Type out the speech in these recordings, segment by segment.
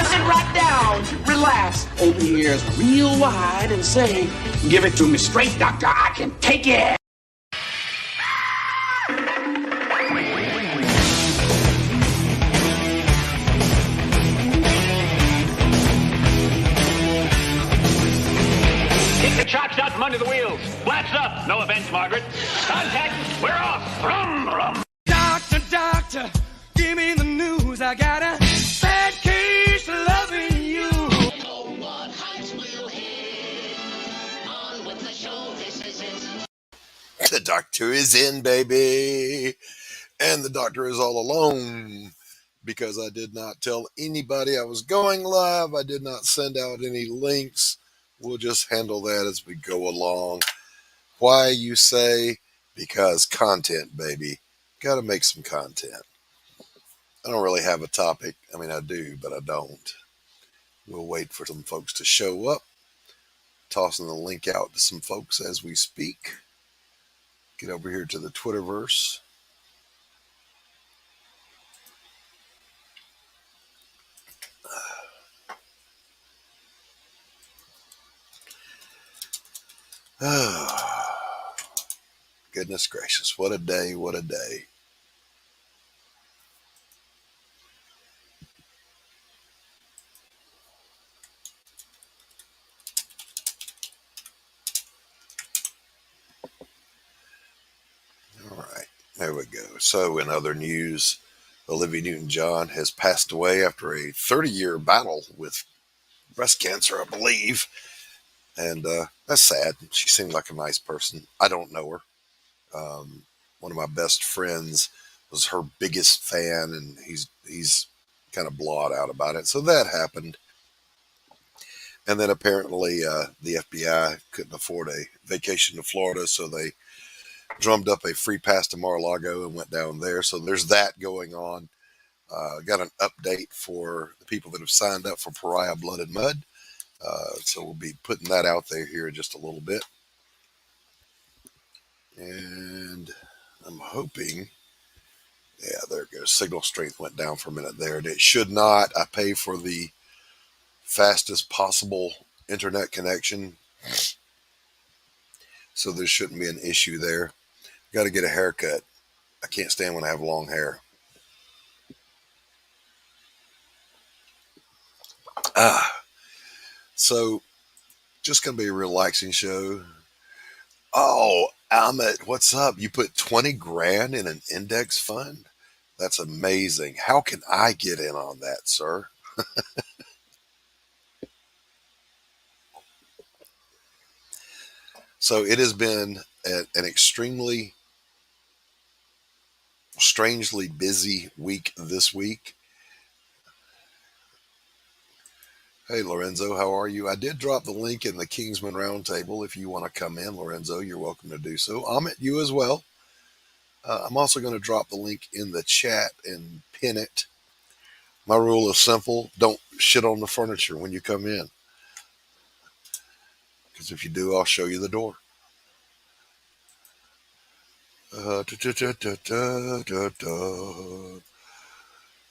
Just sit right down, relax, open your ears real wide and say, give it to me straight, doctor, I can take it. Kick the chocks out from under the wheels. Flaps up. No offense, Margaret. Contact. We're off. Rum, rum. Doctor, doctor, give me the news. I got a bad case of loving you. Oh, what heights will hit? On with the show, this is it. The doctor is in, baby. And the doctor is all alone because I did not tell anybody I was going live. I did not send out any links. We'll just handle that as we go along. Why, you say? Because content, baby. Got to make some content. I don't really have a topic. I mean, I do, but I don't. We'll wait for some folks to show up. Tossing the link out to some folks as we speak. Get over here to the Twitterverse. Oh, goodness gracious. What a day. What a day. All right. There we go. So in other news, Olivia Newton-John has passed away after a 30-year battle with breast cancer, I believe. And that's sad. She seemed like a nice person. I don't know her. One of my best friends was her biggest fan, and he's kind of blawed out about it. So that happened. And then apparently the FBI couldn't afford a vacation to Florida, so they drummed up a free pass to Mar-a-Lago and went down there. So there's that going on. Got an update for the people that have signed up for Pariah Blood and Mud. So we'll be putting that out there here in just a little bit. And I'm hoping, yeah, there it goes. Signal strength went down for a minute there, and it should not. I pay for the fastest possible internet connection, so there shouldn't be an issue there. Got to get a haircut. I can't stand when I have long hair. So just going to be a relaxing show. Oh, Amit, what's up? You put 20 grand in an index fund? That's amazing. How can I get in on that, sir? So it has been an extremely strangely busy week this week. Hey, Lorenzo, how are you? I did drop the link in the Kingsman Roundtable. If you want to come in, Lorenzo, you're welcome to do so. Amit, you as well. I'm also going to drop the link in the chat and pin it. My rule is simple. Don't shit on the furniture when you come in. Because if you do, I'll show you the door.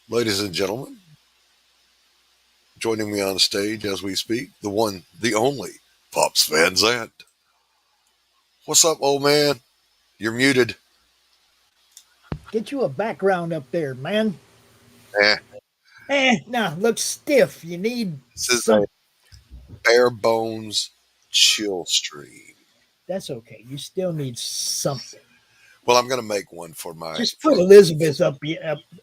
Ladies and gentlemen, joining me on stage as we speak, the one, the only, Pops Van Zandt. What's up, old man? You're muted. Get you a background up there, man. Eh. Nah, looks stiff. You need This is some. a bare bones chill stream. That's okay. You still need something. Well, I'm going to make one for my... Just put Elizabeth up.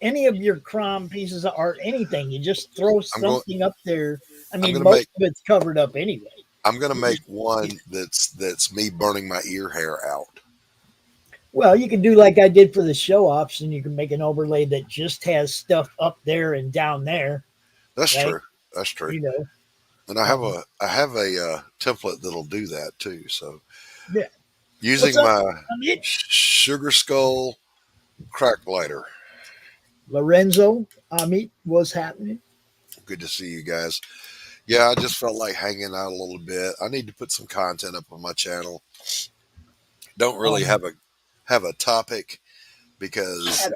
Any of your crime pieces of art, anything. You just throw something up there. I mean, most of it's covered up anyway. I'm going to make one that's me burning my ear hair out. Well, you can do like I did for the show-offs, and you can make an overlay that just has stuff up there and down there. That's right? true. That's true. You know. And I have a template that'll do that too. So Yeah. using my Sugar Skull crack lighter. Lorenzo, Amit, what's happening? Good to see you guys. Yeah, I just felt like hanging out a little bit. I need to put some content up on my channel. Don't really have a topic because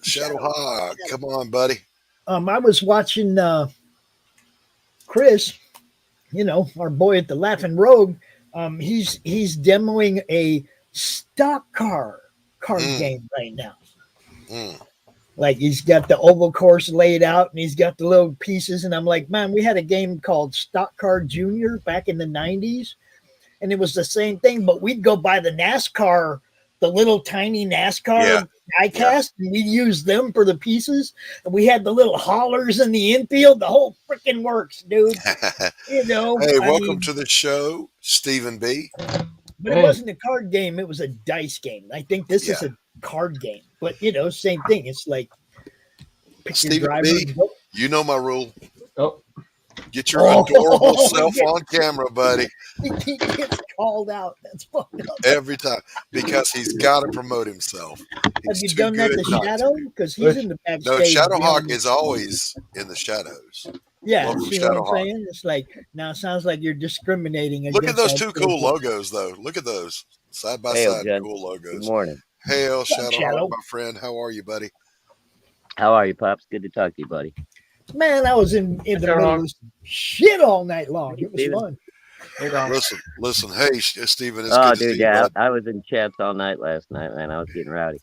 Shadow Hog, come on, buddy. I was watching Chris, our boy at the Laughing Rogue. He's demoing a stock card Mm, game right now. mm. Like he's got the oval course laid out and he's got the little pieces. And I'm like, man, we had a game called Stock Car Junior back in the 90s. And it was the same thing, but we'd go buy the NASCAR, the little tiny Yeah, NASCAR yeah. diecast, and we'd use them for the pieces. And we had the little haulers in the infield. The whole freaking works, dude. Hey, I welcome mean, to the show, Stephen B. but it wasn't a card game, it was a dice game. I think this Yeah, is a card game, but same thing. It's like pick your Stephen driver B. and go. You know my rule. Oh, Get your adorable self He on camera, buddy, gets called out. That's fucked up. every time because he's got to promote himself. Have He's you too done that good to not Shadow? to. Because he's in the No, backstage. Shadowhawk is always in the shadows. Yeah, Welcome, see what I'm Shadowhawk. saying? It's like, now it sounds like you're discriminating Look at against those our two cool people. logos, though. Look at those side by Hey, side, Jen. cool Good logos. morning. Hail, What's up, Shadowhawk, Shadow? my friend. How are you, buddy? How are you, Pops? Good to talk to you, buddy. Man, I was in the middle of this shit all night long. It was Steven? fun. Listen. Hey, Stephen, it's Oh, good to dude, see you, yeah, bud. I was in chats all night last night, man. I was getting rowdy.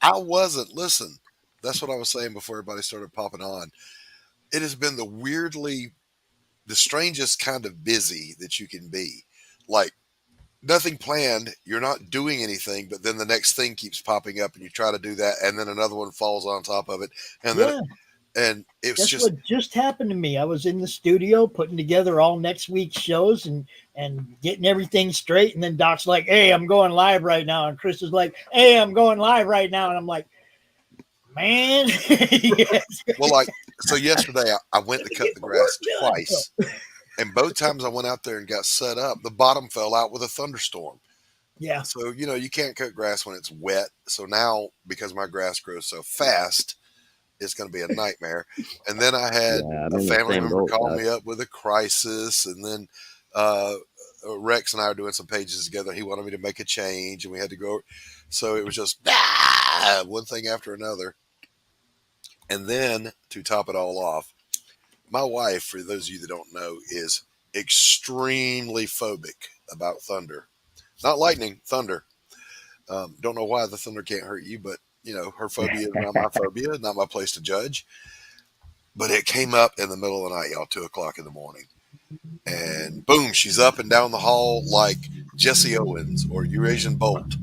I wasn't. Listen, that's what I was saying before everybody started popping on. It has been the strangest kind of busy that you can be. Like, nothing planned. You're not doing anything, but then the next thing keeps popping up, and you try to do that, and then another one falls on top of it, and then Yeah, and it's that's just what just happened to me. I was in the studio putting together all next week's shows and getting everything straight. And then Doc's like, "Hey, I'm going live right now." And Chris is like, "Hey, I'm going live right now." And I'm like, man. Yes. well, like so. Yesterday, I went to cut the grass twice, and both times I went out there and got set up. The bottom fell out with a thunderstorm. Yeah. So you can't cut grass when it's wet. So now, because my grass grows so fast, it's going to be a nightmare. And then I had Yeah, I'm a in the family same member boat, call Doc. me up with a crisis, and then uh, Rex and I are doing some pages together. He wanted me to make a change, and we had to go. So it was just one thing after another. And then to top it all off, my wife, for those of you that don't know, is extremely phobic about thunder. Not lightning, thunder. Don't know why the thunder can't hurt you, but her phobia is not my phobia, not my place to judge. But it came up in the middle of the night, y'all, 2 o'clock in the morning. And boom, she's up and down the hall like Jesse Owens or Eurasian Bolt.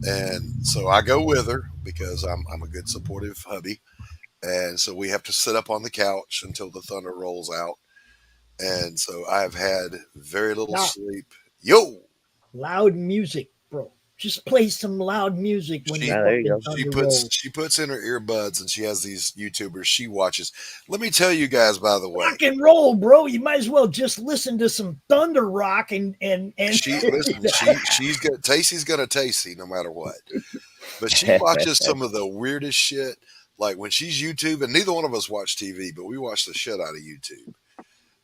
And so I go with her because I'm a good supportive hubby. And so we have to sit up on the couch until the thunder rolls out. And so I've had very little Doc, sleep. Yo, loud music, bro. Just play some loud music when She- you Ah, there you fucking go. she thunder puts rolls. she puts in her earbuds and she has these YouTubers she watches. Let me tell you guys, by the way, Rock and roll, bro. You might as well just listen to some thunder rock and she's got Tacey's gonna Tacey no matter what. But she watches some of the weirdest shit. Like when she's YouTube, and neither one of us watch TV, but we watch the shit out of YouTube.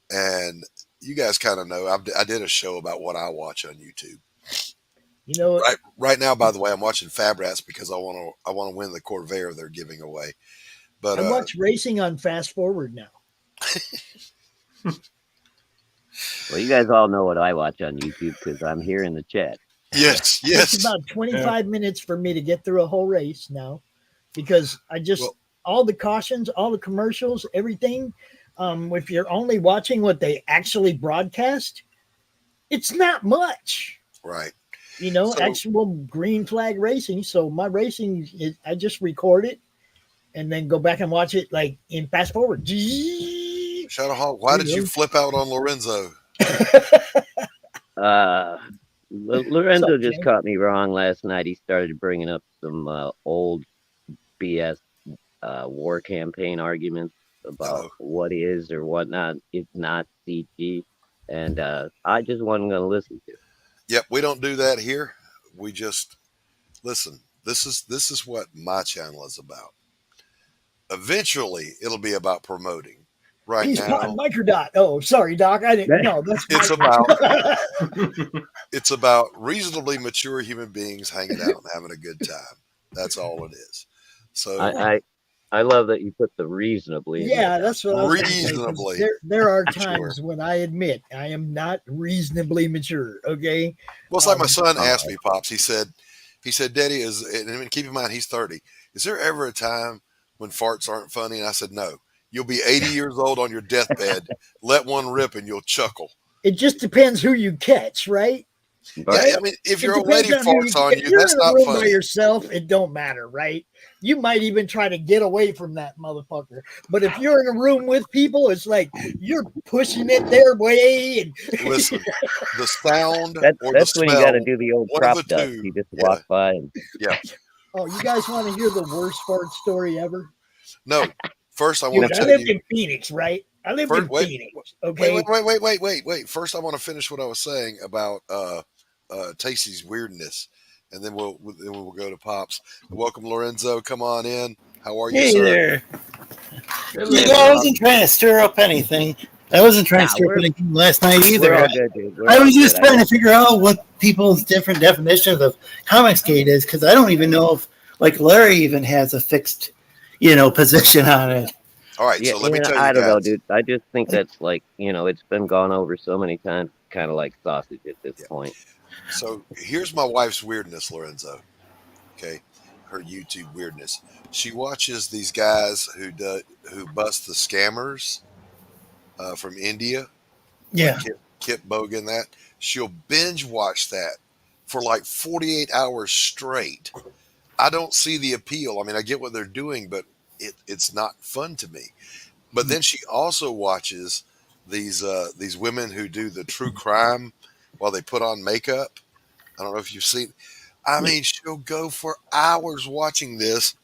And you guys kind of know I did a show about what I watch on YouTube. you know, Right now, by the way, I'm watching Fab Rats because I want to win the Corvair they're giving away. But I watch racing on Fast Forward now. Well, you guys all know what I watch on YouTube because I'm here in the chat. yes, It's about 25 minutes for me to get through a whole race now because all the cautions, all the commercials, everything. If you're only watching what they actually broadcast, it's not much. right. So, actual green flag racing. So my racing is I just record it and then go back and watch it like in fast forward. Shadowhawk, why did you flip out on Lorenzo? Lorenzo What's up, just Jay? caught me wrong last night. He started bringing up some old BS war campaign arguments about what is or what not. It's not CG. And I just wasn't going to listen to it. Yep, we don't do that here. We just listen. This is what my channel is about. Eventually, it'll be about promoting. Right He's now, pot microdot. Oh, sorry, Doc. I didn't know. That's it's about reasonably mature human beings hanging out and having a good time. That's all it is. So I I love that you put the reasonably in there. Yeah, that's what I was going to say. 'Cause Reasonably. there are Sure. times when I admit I am not reasonably mature. Okay. Well, it's like my Um, son asked me, Pops. He said, Daddy, and keep in mind he's 30. Is there ever a time when farts aren't funny? And I said, no. You'll be 80 years old on your deathbed. Let one rip and you'll chuckle. it just depends who you catch, right? Yeah, Right? I mean, if It your old lady depends on who farts on if you, you're that's in a not room by funny. yourself, it don't matter, right? You might even try to get away from that motherfucker. But if you're in a room with people, it's like you're pushing it their way. And Listen, the sound or the That's when you got to smell, do the old one of prop the dust. two. You just Yeah, walk by and yeah. oh, you guys want to hear the worst fart story ever? No, first I you know. want Dude, to I tell lived you. in Phoenix, right? I lived First, in wait, Phoenix. wait, Okay. wait. First, I want to finish what I was saying about Tacey's weirdness, and then we'll go to Pops. Welcome, Lorenzo. Come on in. How are you, Hey sir? there. I wasn't trying to stir up anything. I wasn't trying to Nah, stir up anything last night we're either. all good, dude. We're I all was just good. I trying to got figure out what people's different definitions of comicsgate is, because I don't even know if, like, Larry even has a fixed, position on it. All right, yeah, so let me yeah. tell you I don't know, guys. dude. I just think that's like it's been gone over so many times, kind of like sausage at this Yeah. point. So here's my wife's weirdness, Lorenzo. Okay, her YouTube weirdness. She watches these guys who bust the scammers from India, like Yeah. Kip Bogan. That she'll binge watch that for like 48 hours straight. I don't see the appeal. I mean, I get what they're doing, but it's not fun to me. But then she also watches these women who do the true crime while they put on makeup. I don't know if you've seen. I mean, she'll go for hours watching this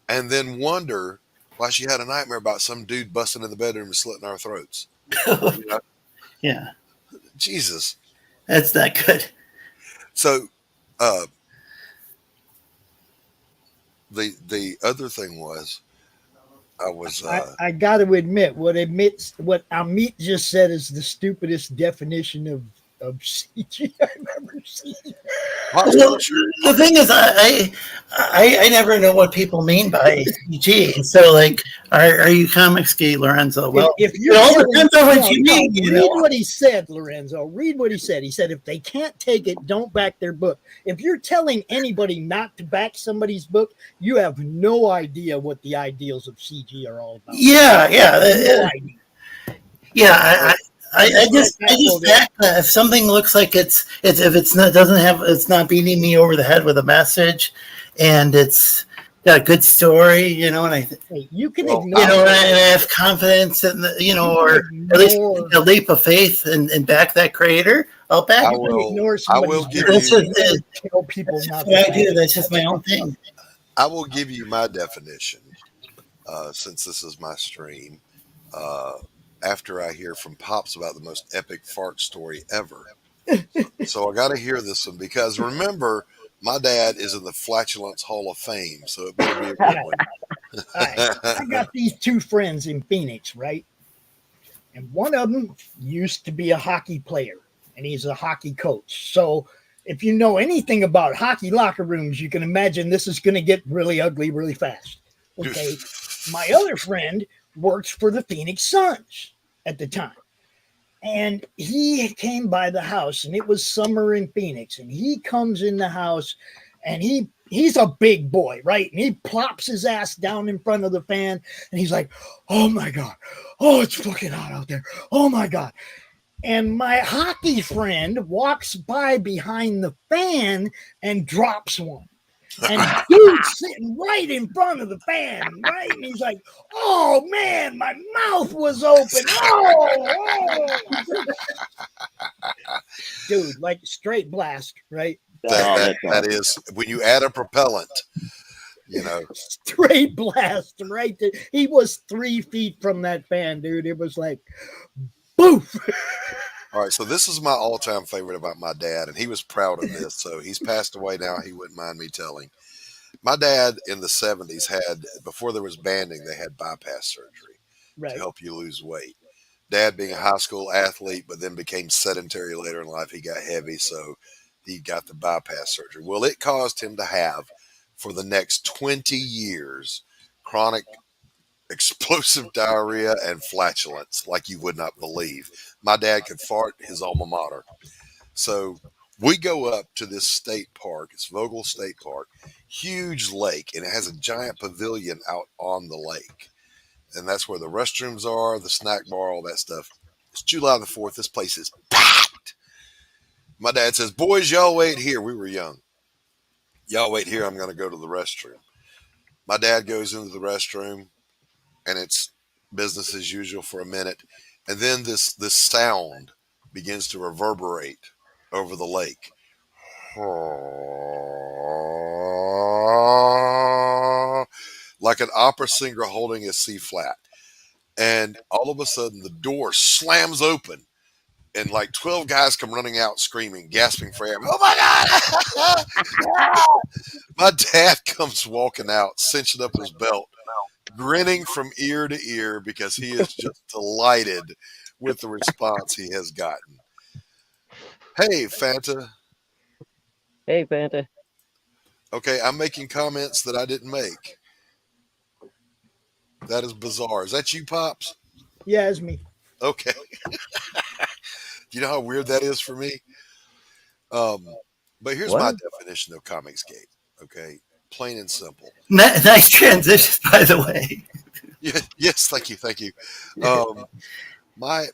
and then wonder why she had a nightmare about some dude busting in the bedroom and slitting our throats. You know, Yeah. Jesus. That's not good. So uh, the other thing was I was I got to admit, what Amit just said is the stupidest definition of CG I've ever seen. Pops, Well, what's your the thing is, I never know what people mean by CG. So, like, are you comicsgate, Lorenzo? Well, If it you're all telling, depends on what you mean. read what he said, Lorenzo. Read what he said. He said, if they can't take it, don't back their book. If you're telling anybody not to back somebody's book, you have no idea what the ideals of CG are all about. Yeah, No idea. yeah. I just back that if something looks like it's if it's not doesn't have it's not beating me over the head with a message, and it's got a good story, and I Hey, you can Well, ignore. and I have confidence in or at least a leap of faith and back that creator. I'll back I it. will give That's you just Tell people that's not what to I do. back That's just my own thing. I will give you my definition since this is my stream. Uh, After I hear from Pops about the most epic fart story ever. So I got to hear this one because remember, my dad is in the Flatulence Hall of Fame, so it better be a good one. All right. I got these two friends in Phoenix, right? And one of them used to be a hockey player, and he's a hockey coach. So if you know anything about hockey locker rooms, you can imagine this is going to get really ugly really fast. Okay. My other friend works for the Phoenix Suns at the time. And he came by the house, and it was summer in Phoenix. And he comes in the house, and he's a big boy, right? And he plops his ass down in front of the fan, and he's like, "Oh my God, oh, it's fucking hot out there. Oh my God." And my hockey friend walks by behind the fan and drops one. And dude's sitting right in front of the fan, right? And he's like, "Oh man, my mouth was open. Oh. Dude, like straight blast, right? That is when you add a propellant, Straight blast, right? He was 3 feet from that fan, dude. It was like, boof. All right, so this is my all-time favorite about my dad, and he was proud of this. So he's passed away now. He wouldn't mind me telling. My dad in the 70s before there was banding, they had bypass surgery to help you lose weight. Dad being a high school athlete, but then became sedentary later in life. He got heavy, so he got the bypass surgery. Well, it caused him to have, for the next 20 years, chronic explosive diarrhea, and flatulence like you would not believe. My dad could fart his alma mater. So we go up to this state park. It's Vogel State Park, huge lake, and it has a giant pavilion out on the lake. And that's where the restrooms are, the snack bar, all that stuff. It's July the 4th. This place is packed. My dad says, "Boys, y'all wait here." We were young. "Y'all wait here. I'm going to go to the restroom." My dad goes into the restroom, and it's business as usual for a minute. And then this sound begins to reverberate over the lake. Like an opera singer holding a C flat. And all of a sudden, the door slams open, and like 12 guys come running out screaming, gasping for air. "Oh my God!" My dad comes walking out, cinching up his belt, grinning from ear to ear because he is just delighted with the response he has gotten. Hey, Fanta. Hey, Fanta. Okay, I'm making comments that I didn't make. That is bizarre. Is that you, Pops? Yeah, it's me. Okay. Do you know how weird that is for me? But here's my What? definition of Comicsgate. Okay, plain and simple. Nice transition, by the way. Yeah, yes, thank you. My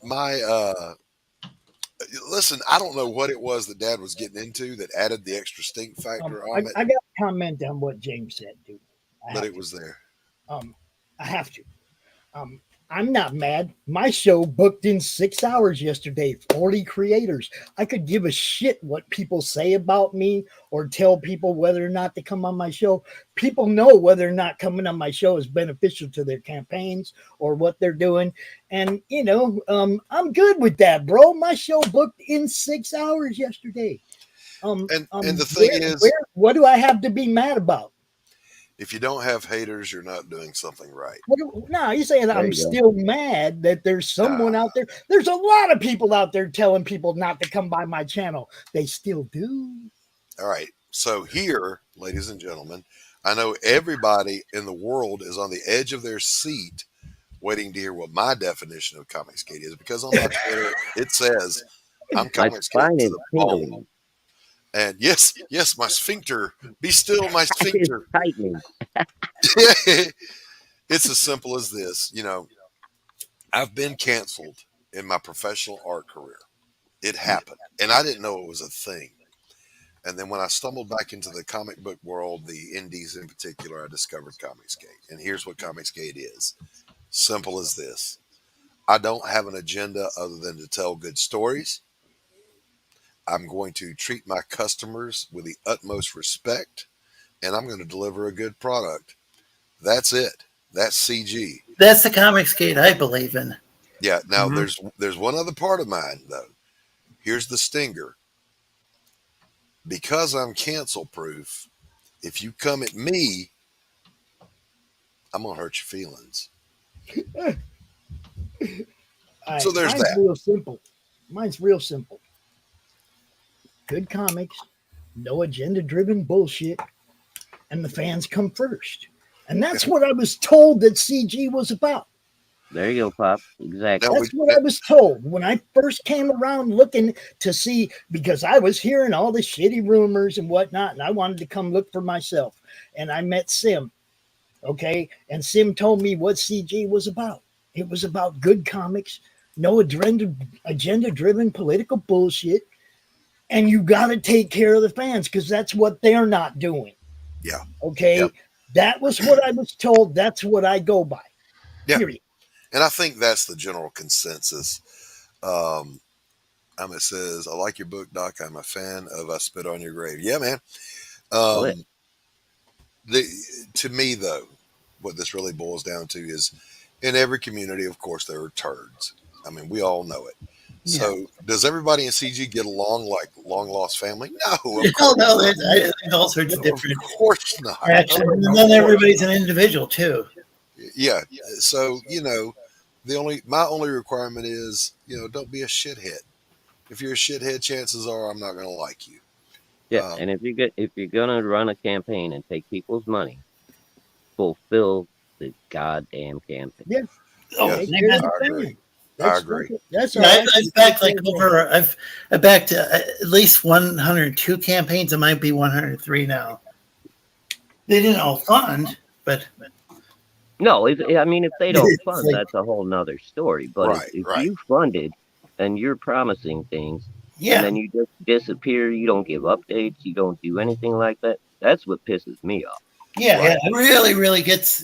listen, I don't know what it was that Dad was getting into that added the extra stink factor on it, I got to comment on what James said, dude. but it was there. I have to. I'm not mad. My show booked in 6 hours yesterday, 40 creators. I could give a shit what people say about me or tell people whether or not to come on my show. People know whether or not coming on my show is beneficial to their campaigns or what they're doing. And, I'm good with that, bro. My show booked in 6 hours yesterday. And the thing is, what do I have to be mad about? if you don't have haters, you're not doing something right. No, you're saying There I'm you go. still mad that there's someone out there. There's a lot of people out there telling people not to come by my channel. They still do. All right. So here, ladies and gentlemen, I know everybody in the world is on the edge of their seat waiting to hear what my definition of Comicsgate is, because on my Twitter, it says I'm My Comicsgate spine to is the bone. tingling. And yes, my sphincter. Be still, my It's sphincter. tightening. It's as simple as this. I've been canceled in my professional art career. It happened, and I didn't know it was a thing. And then when I stumbled back into the comic book world, the indies in particular, I discovered Comicsgate. And here's what Comicsgate is. Simple as this. I don't have an agenda other than to tell good stories. I'm going to treat my customers with the utmost respect, and I'm going to deliver a good product. That's it. That's CG. That's the Comicsgate I believe in. Yeah. Now there's one other part of mine though. Here's the stinger. Because I'm cancel proof, if you come at me, I'm gonna hurt your feelings. So there's Mine's that. real simple. Mine's real simple. Good comics, no agenda-driven bullshit, and the fans come first. And that's what I was told that CG was about. There you go, Pop. Exactly. Now, That's what I was told when I first came around looking to see, because I was hearing all the shitty rumors and whatnot, and I wanted to come look for myself. And I met Sim, okay? And Sim told me what CG was about. It was about good comics, no agenda-driven political bullshit, and you got to take care of the fans because that's what they're not doing. Yeah. Okay? Yep. That was what I was told. That's what I go by. Yeah. Period. And I think that's the general consensus. It says, "I like your book, Doc. I'm a fan of I Spit on Your Grave." Yeah, man. To me, though, what this really boils down to is, in every community, of course, there are turds. I mean, we all know it. Yeah. So, does everybody in CG get along like long lost family? No, of Oh course no, not. there's all sorts of Of different course not. actions, and Of then course everybody's an individual too. Yeah. So, my only requirement is, don't be a shithead. If you're a shithead, chances are I'm not going to like you. Yeah, and if you're gonna run a campaign and take people's money, fulfill the goddamn campaign. Yeah. Oh, Yes, Take care of I the agree. family. I agree. That's yeah, all I I've can backed take like care of. over. I've backed at least 102 campaigns. It might be 103 now. They didn't all fund, but No, I mean, if they don't it's fund, like, that's a whole nother story. But Right, if right. you funded and you're promising things and yeah, then you just disappear, you don't give updates, you don't do anything like that, that's what pisses me off. yeah, Right. it really Yes.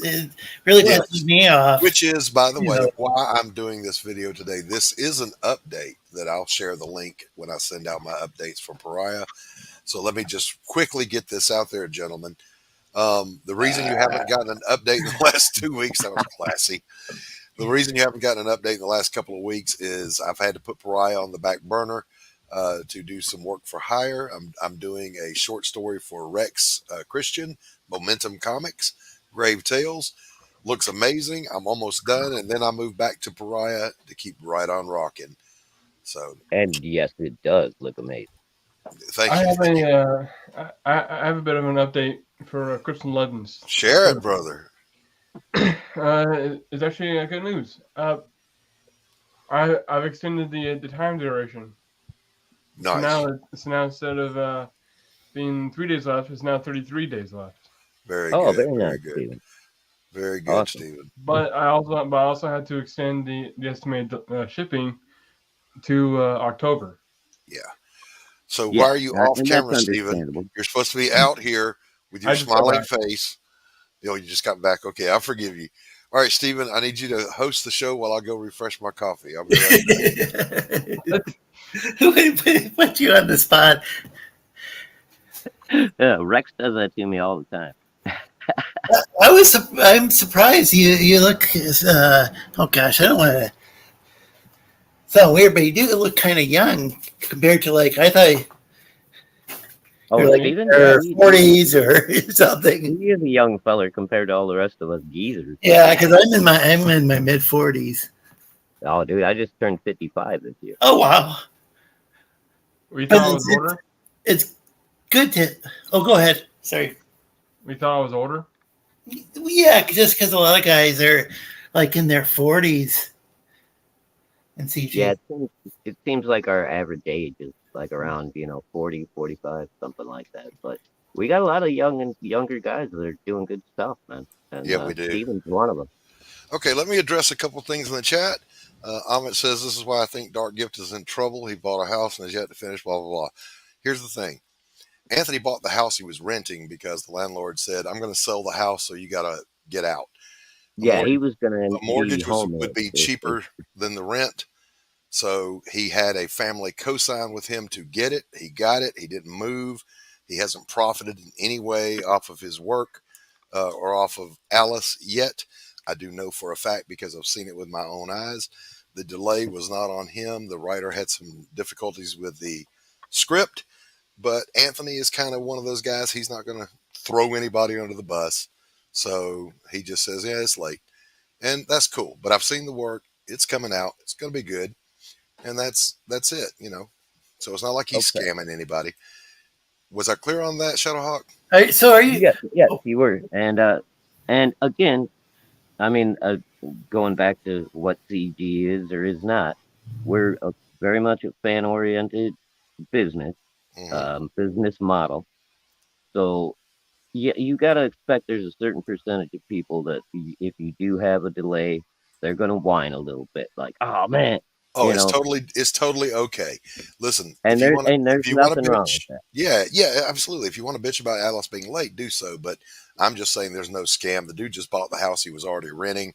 pisses me off. Which is, by the You way, know. why I'm doing this video today. This is an update that I'll share the link when I send out my updates for Pariah. So let me just quickly get this out there, gentlemen. The reason you haven't gotten an update in the last 2 weeks, that was classy. The reason you haven't gotten an update in the last couple of weeks is I've had to put Pariah on the back burner to do some work for hire. I'm doing a short story for Rex Christian, Momentum Comics, Grave Tales. Looks amazing. I'm almost done, and then I move back to Pariah to keep right on rocking. So And yes, it does look amazing. thank I you. have Thank you. I have a bit of an update for Kristen Ludden's. Share it, brother. It's actually good news. I've extended the time duration. Nice. So now instead of being 3 days left, it's now 33 days left. Very Oh, good. very Very nice, good. Steven. Very good, Awesome. Stephen. But I also had to extend the estimated shipping to October. Yeah. So Yeah, why are you off and that's camera, Stephen? understandable. You're supposed to be out here with your I just got smiling back. face. You just got back. Okay, I'll forgive you. All right, Stephen, I need you to host the show while I go refresh my coffee. I'll be right back. Put you on the spot. Yeah, Rex does that to me all the time. I'm surprised you look. Oh gosh, I don't want to sound weird, but you do look kind of young compared to like I thought. Oh, You're like Steven? your 40s or something. He is a young feller compared to all the rest of us geezers. Yeah, because I'm in my mid 40s. Oh, dude, I just turned 55 this year. Oh wow! We But thought I was older. it's good to. Oh, go ahead. Sorry. We thought I was older. Yeah, just because a lot of guys are like in their 40s and CG. Yeah, it seems like our average age is like around 40, 45, something like that. But we got a lot of younger guys that are doing good stuff, man. And Yeah, we do. Steven's one of them. Okay, let me address a couple things in the chat. Amit says, this is why I think Dark Gift is in trouble. He bought a house and has yet to finish, blah, blah, blah. Here's the thing. Anthony bought the house he was renting because the landlord said, I'm going to sell the house, so you got to get out. He was going The to mortgage would be cheaper than the rent. So he had a family co-sign with him to get it. He got it. He didn't move. He hasn't profited in any way off of his work or off of Alice yet. I do know for a fact because I've seen it with my own eyes. The delay was not on him. The writer had some difficulties with the script, but Anthony is kind of one of those guys. He's not going to throw anybody under the bus. So he just says, yeah, it's late. And that's cool. But I've seen the work. It's coming out. It's going to be good. And that's it, So it's not like he's scamming anybody. Was I clear on that, Shadowhawk? So are you? Yes, you were. And again, I mean, going back to what CG is or is not, we're very much a fan-oriented business, business model. So, yeah, you got to expect there's a certain percentage of people that if you do have a delay, they're going to whine a little bit, like, "Oh man." Oh, it's totally okay. Listen, and there's nothing wrong with that. Yeah, absolutely. If you want to bitch about Alice being late, do so. But I'm just saying there's no scam. The dude just bought the house he was already renting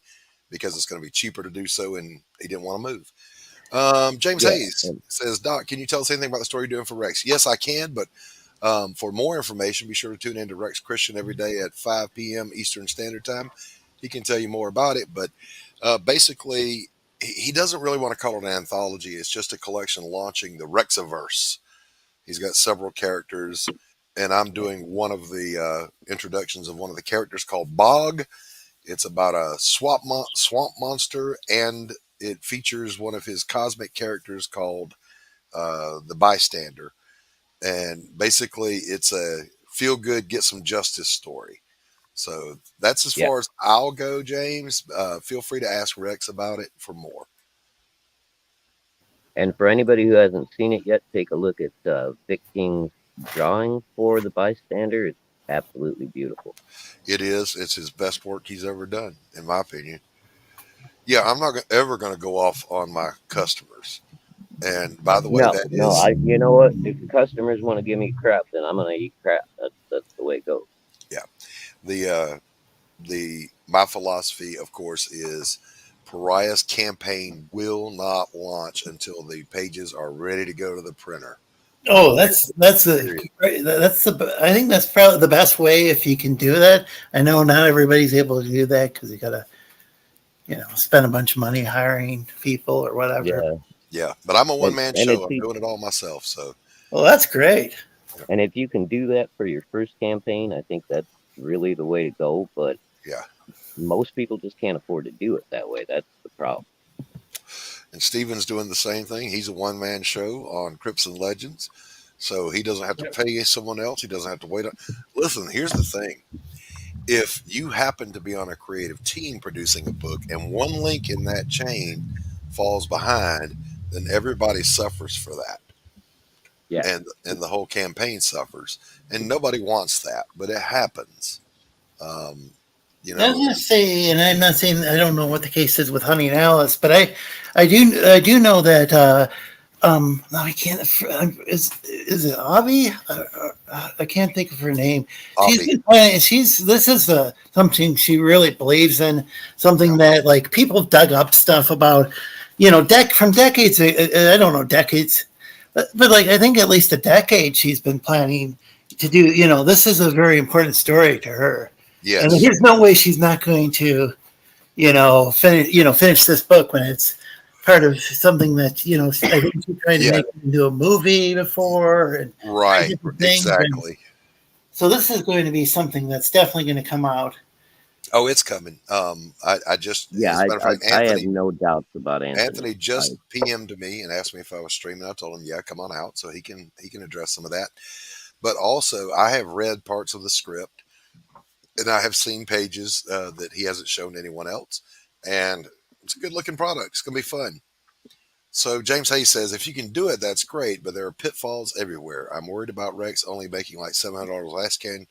because it's going to be cheaper to do so, and he didn't want to move. James Hayes says, Doc, can you tell us anything about the story you're doing for Rex? Yes, I can, but for more information, be sure to tune in to Rex Christian every day at 5 p.m. Eastern Standard Time. He can tell you more about it, but basically, he doesn't really want to call it an anthology. It's just a collection launching the Rexiverse. He's got several characters, and I'm doing one of the introductions of one of the characters called Bog. It's about a swamp monster, and it features one of his cosmic characters called the Bystander. And basically, it's a feel-good, get some justice story. So that's as Yeah. far as I'll go, James. Feel free to ask Rex about it for more. And for anybody who hasn't seen it yet, take a look at Vic King's drawing for the bystander. It's absolutely beautiful. It is. It's his best work he's ever done, in my opinion. Yeah, I'm not ever going to go off on my customers. And by the way, No, that no, is, you know what? If the customers want to give me crap, then I'm gonna eat crap. That's the way it goes. yeah, my philosophy, of course, is Pariah's campaign will not launch until the pages are ready to go to the printer. Oh, that's the Period. that's the I think that's probably the best way if you can do that. I know not everybody's able to do that because you gotta spend a bunch of money hiring people or whatever. Yeah, Yeah, but I'm a one man and show. it's I'm doing it all myself. So Well, that's great. and if you can do that for your first campaign, I think that's really the way to go. But yeah, most people just can't afford to do it that way. That's the problem. and Steven's doing the same thing. He's a one man show on Crips and Legends, so he doesn't have to pay someone else. He doesn't have to wait. Listen, here's the thing: if you happen to be on a creative team producing a book, and one link in that chain falls behind, then everybody suffers for that. Yeah, And the whole campaign suffers, and nobody wants that, but it happens. Um, you I was know, gonna say, and I'm not saying I don't know what the case is with Honey and Alice, but I do know that no, I can't. Is it Avi? I can't think of her name. She's Avi. been playing. This is something she really believes in. Something that like people dug up stuff about, from decades. I don't know decades, but like I think at least a decade she's been planning to do. This is a very important story to her, and Yes. there's no way she's not going to finish this book when it's part of something that I think she tried to Yeah. make it into a movie before and Right. different things. And Exactly. so this is going to be something that's definitely going to come out. Oh, it's coming. I just, yeah. as a matter of fact, I have no doubts about Anthony. Anthony just PM'd to me and asked me if I was streaming. I told him, yeah, come on out, so he can address some of that. But also, I have read parts of the script, and I have seen pages that he hasn't shown anyone else, and it's a good looking product. It's gonna be fun. So James Hayes says, if you can do it, that's great, but there are pitfalls everywhere. I'm worried about Rex only making like $700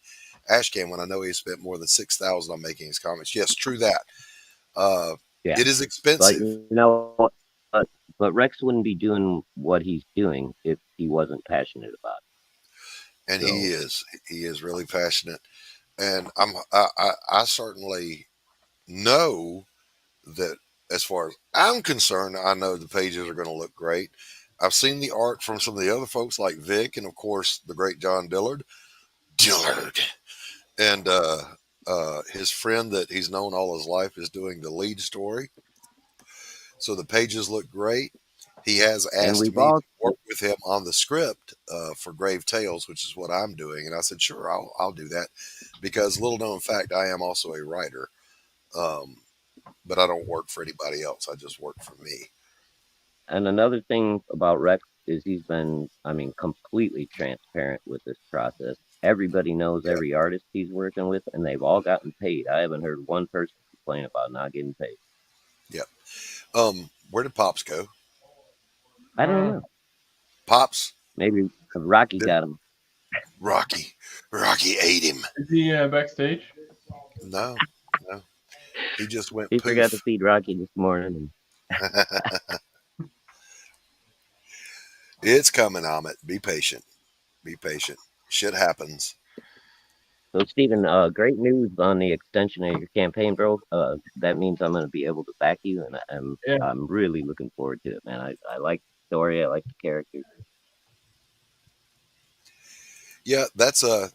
ash can when I know he spent more than 6,000 on making his comics. Yes, true that. Yeah, It is but expensive, but Rex wouldn't be doing what he's doing if he wasn't passionate about it. and So, he is really passionate, and I certainly know that as far as I'm concerned, I know the pages are going to look great. I've seen the art from some of the other folks like Vic, and of course the great John Dillard, and his friend that he's known all his life is doing the lead story. So the pages look great. He has and asked we've me to all work with him on the script for Grave Tales, which is what I'm doing, and I said, sure, I'll do that, because little known fact, I am also a writer, um, but I don't work for anybody else. I just work for me. and another thing about Rex is he's been, I mean, completely transparent with this process. Everybody knows Yeah, every artist he's working with, and they've all gotten paid. I haven't heard one person complain about not getting paid. yeah. Where did Pops go? I don't know. Pops Maybe Rocky did got him. Rocky. Rocky ate him. Is he backstage? No, no. He just went He forgot to poof. feed Rocky this morning. It's coming, Amit. Be patient. Be patient. Shit happens. So, Stephen, great news on the extension of your campaign, bro. That means I'm going to be able to back you, and Yeah. I'm really looking forward to it, man. I like the story. I like the characters. Yeah, that's a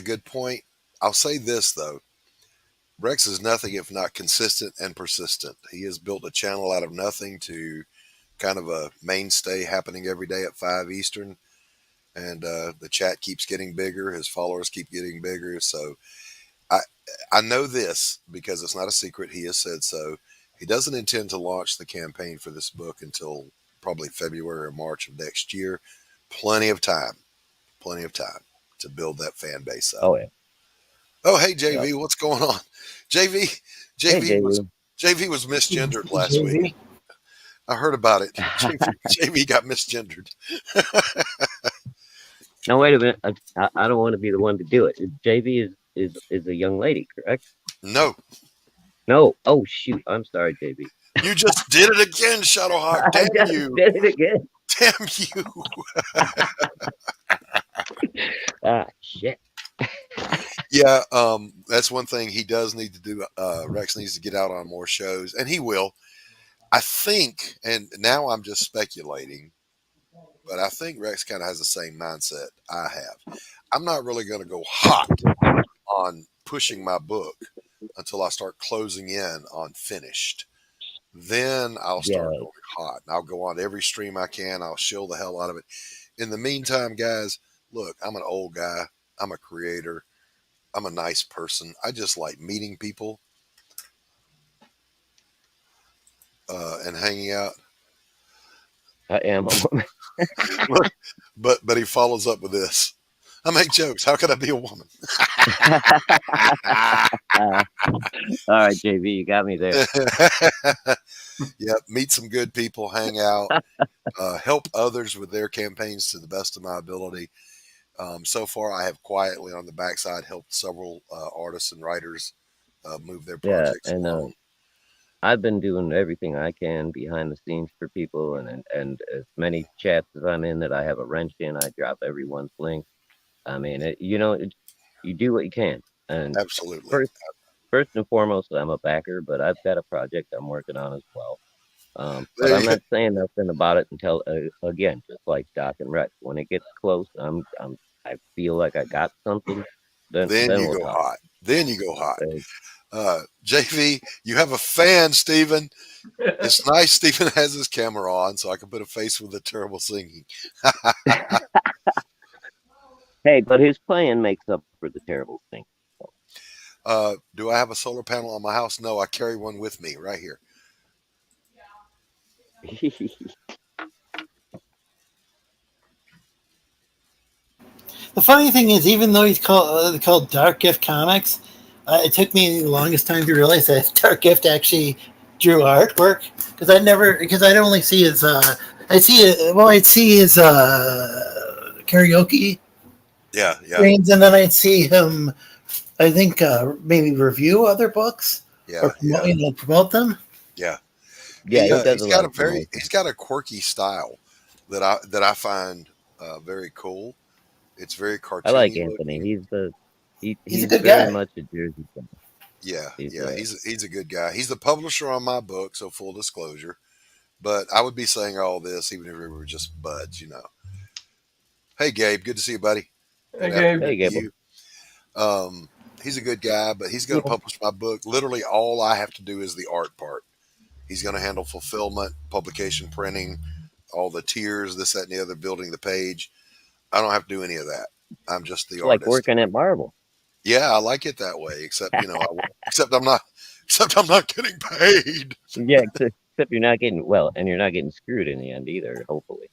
good point. I'll say this though. Rex is nothing if not consistent and persistent. He has built a channel out of nothing to kind of a mainstay happening every day at 5 Eastern. And the chat keeps getting bigger. His followers keep getting bigger. So I, I know this because it's not a secret. He has said so. He doesn't intend to launch the campaign for this book until probably February or March of next year. Plenty of time to build that fan base up. Oh, yeah. Oh, hey Yep. JV, what's going on? JV, Hey, JV was JV. JV was misgendered last week. JV. I heard about it. JV got misgendered. No, wait a minute. I don't want to be the one to do it. JV is a young lady, correct? No, No. Oh shoot. I'm sorry, JV. you just did it again, Shadowhawk. I Damn just you. did it again. Damn you. Ah, shit. Yeah, that's one thing he does need to do. Rex needs to get out on more shows, and he will. I think, and now I'm just speculating, but I think Rex kind of has the same mindset I have. I'm not really going to go hot on pushing my book until I start closing in on finished. Then I'll Yeah. start going hot, and I'll go on every stream I can. I'll shill the hell out of it. In the meantime, guys, look, I'm an old guy. I'm a creator. I'm a nice person. I just like meeting people and hanging out. I am a woman. But he follows up with this. I make jokes. How could I be a woman? All right, JV, you got me there. Yep. Meet some good people, hang out, help others with their campaigns to the best of my ability. So far, I have quietly on the backside helped several artists and writers move their Yeah, projects and along. I've been doing everything I can behind the scenes for people, and as many chats as I'm in that I have a wrench in, I drop everyone's link. I mean, you do what you can. And Absolutely. first and foremost, I'm a backer, but I've got a project I'm working on as well. But There I'm you- not saying nothing about it until again, just like Doc and Rex, when it gets close, I feel like I got something. Then you we'll go talk. hot. Then you go hot. Uh, JV, you have a fan, Stephen. It's nice Stephen has his camera on so I can put a face with the terrible singing. Hey, but his plan makes up for the terrible thing. Do I have a solar panel on my house? No, I carry one with me right here. The funny thing is, even though he's called Dark Gift Comics, it took me the longest time to realize that Dark Gift actually drew artwork because I'd only see his I'd see his karaoke Yeah. streams, and then I'd see him, I think, maybe review other books or promote them. Yeah. Yeah, he does he's a got lot a of promotion. he's got a quirky style that I find very cool. It's very cartoony. I like Anthony. Looking. He's a good very guy. much a Jersey fan. Yeah, He's he's a good guy. He's the publisher on my book, so full disclosure. But I would be saying all this even if we were just buds, you know. Hey, Gabe, good to see you, buddy. Hey, Good Gabe. afternoon Hey, to Gable. you. He's a good guy, but he's going to publish my book. Literally, all I have to do is the art part. He's going to handle fulfillment, publication, printing, all the tiers, this, that, and the other, building the page. I don't have to do any of that. I'm just the It's artist. like working at Marvel. Yeah, I like it that way. Except except I'm not getting paid. Yeah, except you're not getting and you're not getting screwed in the end either. Hopefully,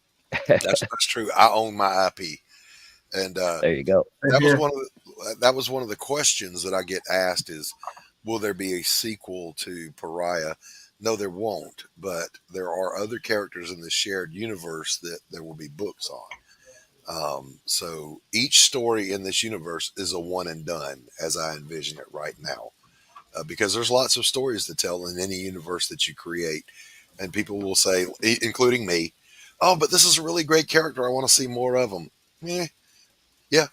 That's true. I own my IP, and there you go. that was one of the questions that I get asked is, will there be a sequel to Pariah? No, there won't. But there are other characters in the shared universe that there will be books on. So each story in this universe is a one and done as I envision it right now. Because there's lots of stories to tell in any universe that you create. And people will say, including me, oh, but this is a really great character. I want to see more of them. Yeah,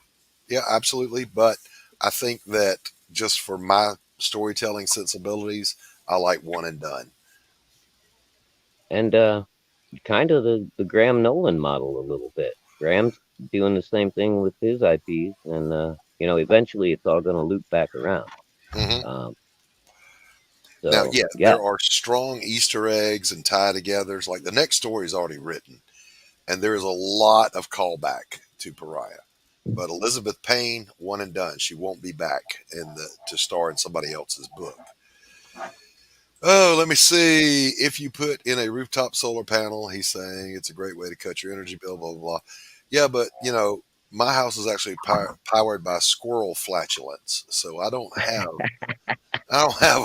absolutely. But I think that just for my storytelling sensibilities, I like one and done. And kind of the Graham Nolan model a little bit. Graham's doing the same thing with his IPs, and eventually it's all going to loop back around. Mm-hmm. So, Now, there are strong Easter eggs and tie-togethers. Like the next story is already written, and there is a lot of callback to Pariah. But Elizabeth Payne, one and done. She won't be back to star in somebody else's book. Oh, let me see. If you put in a rooftop solar panel, he's saying it's a great way to cut your energy bill, blah, blah, blah. Yeah, but, my house is actually powered by squirrel flatulence, so I don't have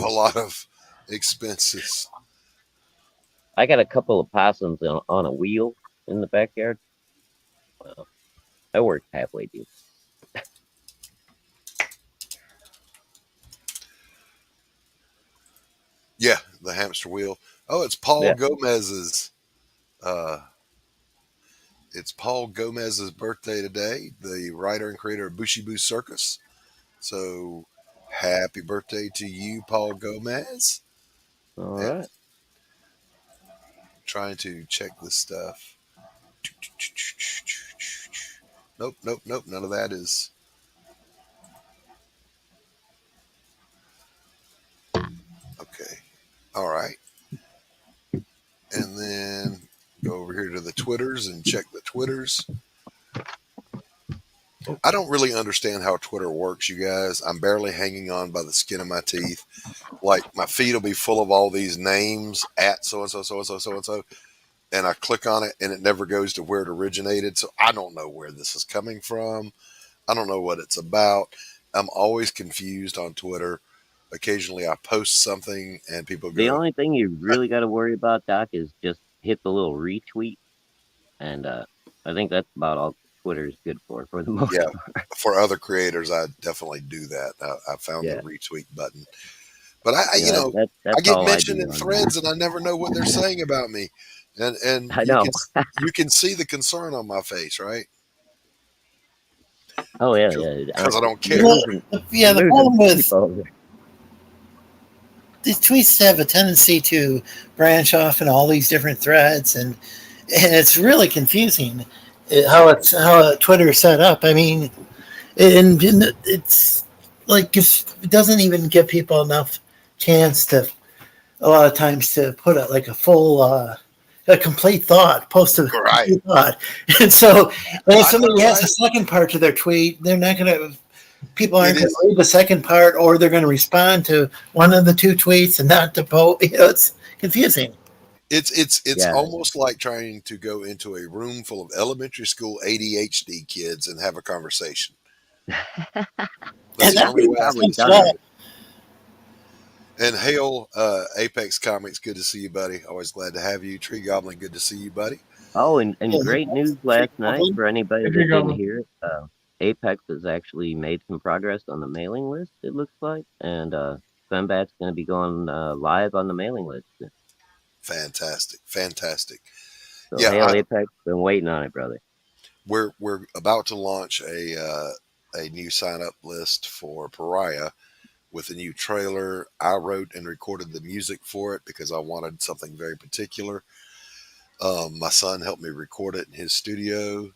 a lot of expenses. I got a couple of possums on a wheel in the backyard. Well, that works halfway decent. Yeah, the hamster wheel. Oh, it's Paul Yeah. Gomez's. It's Paul Gomez's birthday today, the writer and creator of Bushy Boo Circus. So, happy birthday to you, Paul Gomez. All And right. trying to check this stuff. Nope, nope, nope. None of that is. Okay. All right. And then go over here to the Twitters and check the Twitters. I don't really understand how Twitter works, you guys. I'm barely hanging on by the skin of my teeth. Like, my feed will be full of all these names at so-and-so, so-and-so, so-and-so. And I click on it, and it never goes to where it originated. So I don't know where this is coming from. I don't know what it's about. I'm always confused on Twitter. Occasionally I post something, and people go... The only thing you really got to worry about, Doc, is just hit the little retweet. And I think that's about all Twitter is good for the most part. For other creators, I definitely do that. I found the retweet button. But I get mentioned in threads, and I never know what they're saying about me. And I know. you can see the concern on my face, right? Oh, yeah. Because I don't care. The problem with these tweets have a tendency to branch off in all these different threads, and it's really confusing how Twitter is set up. I mean, and it's like it doesn't even give people enough chance to, a lot of times, to put a full, a complete thought, post a complete thought. And so when somebody has a second part to their tweet, they're not going to. People aren't going to read the second part, or they're going to respond to one of the two tweets and not to both. It's confusing. It's almost like trying to go into a room full of elementary school ADHD kids and have a conversation. That's the only way I can describe it. And hail, Apex Comics, good to see you, buddy. Always glad to have you. Tree Goblin, good to see you, buddy. Oh, and great news last night for anybody that didn't hear it. Apex has actually made some progress on the mailing list, it looks like. And Fembat's going to be going live on the mailing list. Fantastic. So hail Apex, been waiting on it, brother. We're about to launch a new sign-up list for Pariah with a new trailer. I wrote and recorded the music for it because I wanted something very particular. My son helped me record it in his studio.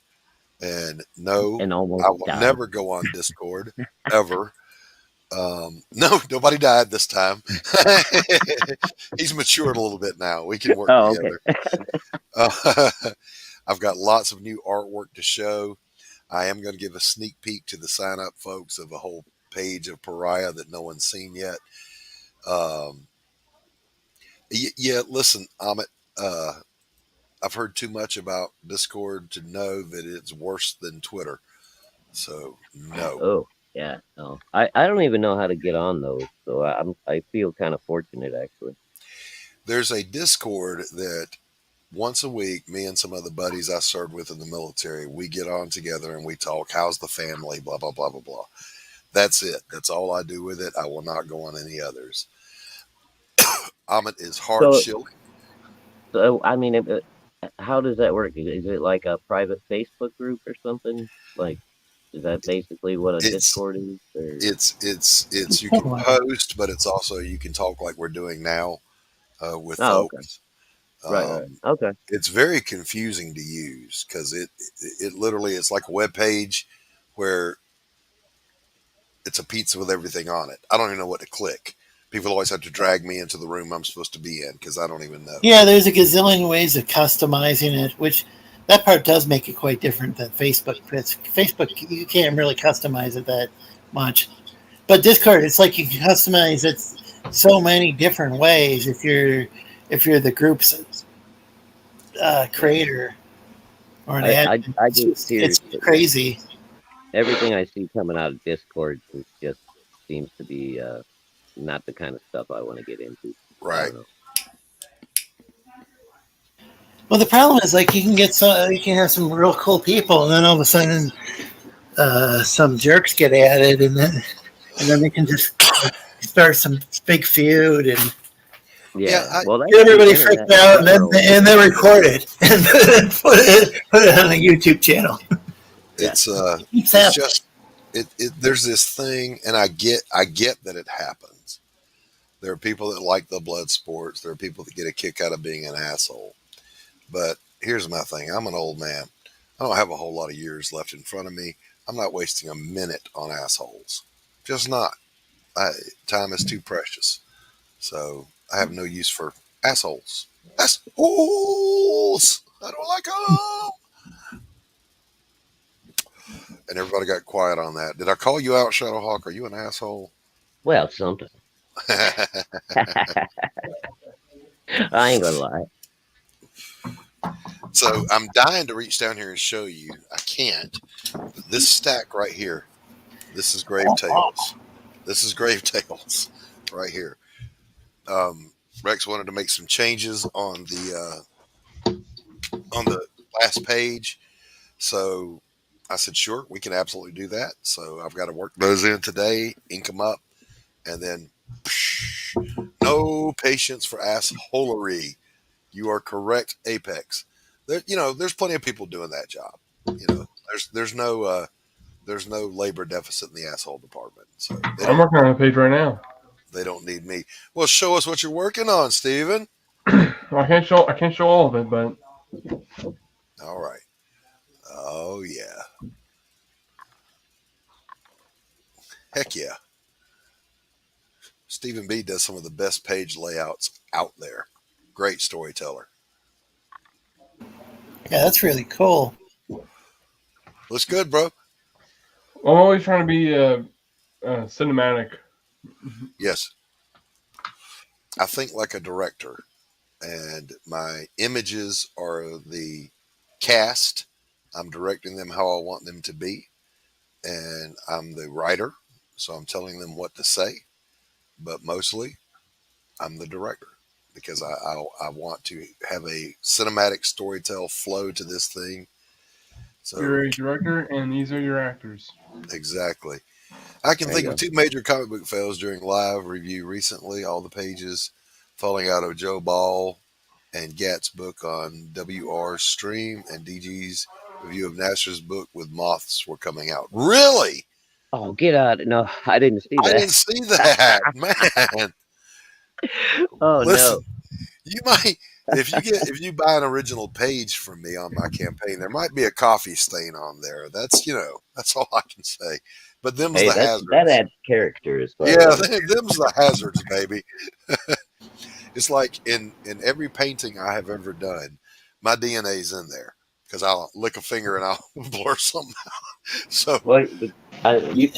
And no, I will never go on Discord, ever. No, nobody died this time. He's matured a little bit now. We can work together. Okay. I've got lots of new artwork to show. I am going to give a sneak peek to the sign-up folks of a whole page of Pariah that no one's seen yet. Listen, Amit, I've heard too much about Discord to know that it's worse than Twitter. So, no. Oh, yeah. No. I don't even know how to get on those. So I feel kind of fortunate, actually. There's a Discord that once a week, me and some other buddies I served with in the military, we get on together and we talk, how's the family, blah, blah, blah, blah, blah. That's it. That's all I do with it. I will not go on any others. Amit is hard shilling. So, I mean, how does that work? Is it like a private Facebook group or something? Like, is that basically what a Discord is? Or? It's you can post, but it's also you can talk like we're doing now with folks. Okay. Right. Okay. It's very confusing to use because it literally it's like a web page where it's a pizza with everything on it. I don't even know what to click. People always have to drag me into the room I'm supposed to be in because I don't even know. Yeah, there's a gazillion ways of customizing it, which that part does make it quite different than Facebook. Facebook, you can't really customize it that much. But Discord, it's like you can customize it so many different ways if you're the group's creator or an ad. It's crazy. everything I see coming out of Discord is just seems to be not the kind of stuff I want to get into. I Right. don't know. Well, the problem is like you can have some real cool people, and then all of a sudden, some jerks get added, and then they can just start some big feud and Yeah. Yeah, well, that's get the everybody freaked internet in out, general. and then record it and put it on a YouTube channel. Yeah. It's Keeps it's happening. just there's this thing, and I get that it happens. There are people that like the blood sports. There are people that get a kick out of being an asshole. But here's my thing. I'm an old man. I don't have a whole lot of years left in front of me. I'm not wasting a minute on assholes. Just not. Time is too precious. So I have no use for assholes. Assholes! I don't like them. And everybody got quiet on that. Did I call you out, Shadowhawk? Are you an asshole? Well, sometimes. I ain't gonna lie. So I'm dying to reach down here and show you. I can't. But this stack right here, this is Grave Tales. This is Grave Tales right here. Rex wanted to make some changes on the last page, so I said, sure, we can absolutely do that. So I've got to work those in today, ink them up, and then no patience for assholery. You are correct, Apex. There's plenty of people doing that job. There's no labor deficit in the asshole department, so I'm working on a page right now. they don't need me. Well, show us what you're working on, Steven. Well, I can't show all of it, but All right. Oh yeah. Heck yeah. Stephen B does some of the best page layouts out there. Great storyteller. Yeah, that's really cool. Looks good, bro. I'm always trying to be cinematic. Yes. I think like a director, and my images are the cast. I'm directing them how I want them to be, and I'm the writer, so I'm telling them what to say. But mostly, I'm the director because I want to have a cinematic storytell flow to this thing. So You're a director, and these are your actors. exactly. I can There you think of go. two major comic book fails during live review recently. All the pages falling out of Joe Ball and Gat's book on WR Stream, and DG's review of Nasser's book with moths were coming out. Really? Oh, get out! No, I didn't see I that. didn't see that, man. Oh Listen, no. you might if you buy an original page from me on my campaign, there might be a coffee stain on there. That's all I can say. But them's Hey, the that hazards. adds character as far as Yeah, I'm concerned. them's the hazards, baby. It's like in every painting I have ever done, my DNA's in there because I'll lick a finger and I'll blur something out. So Well,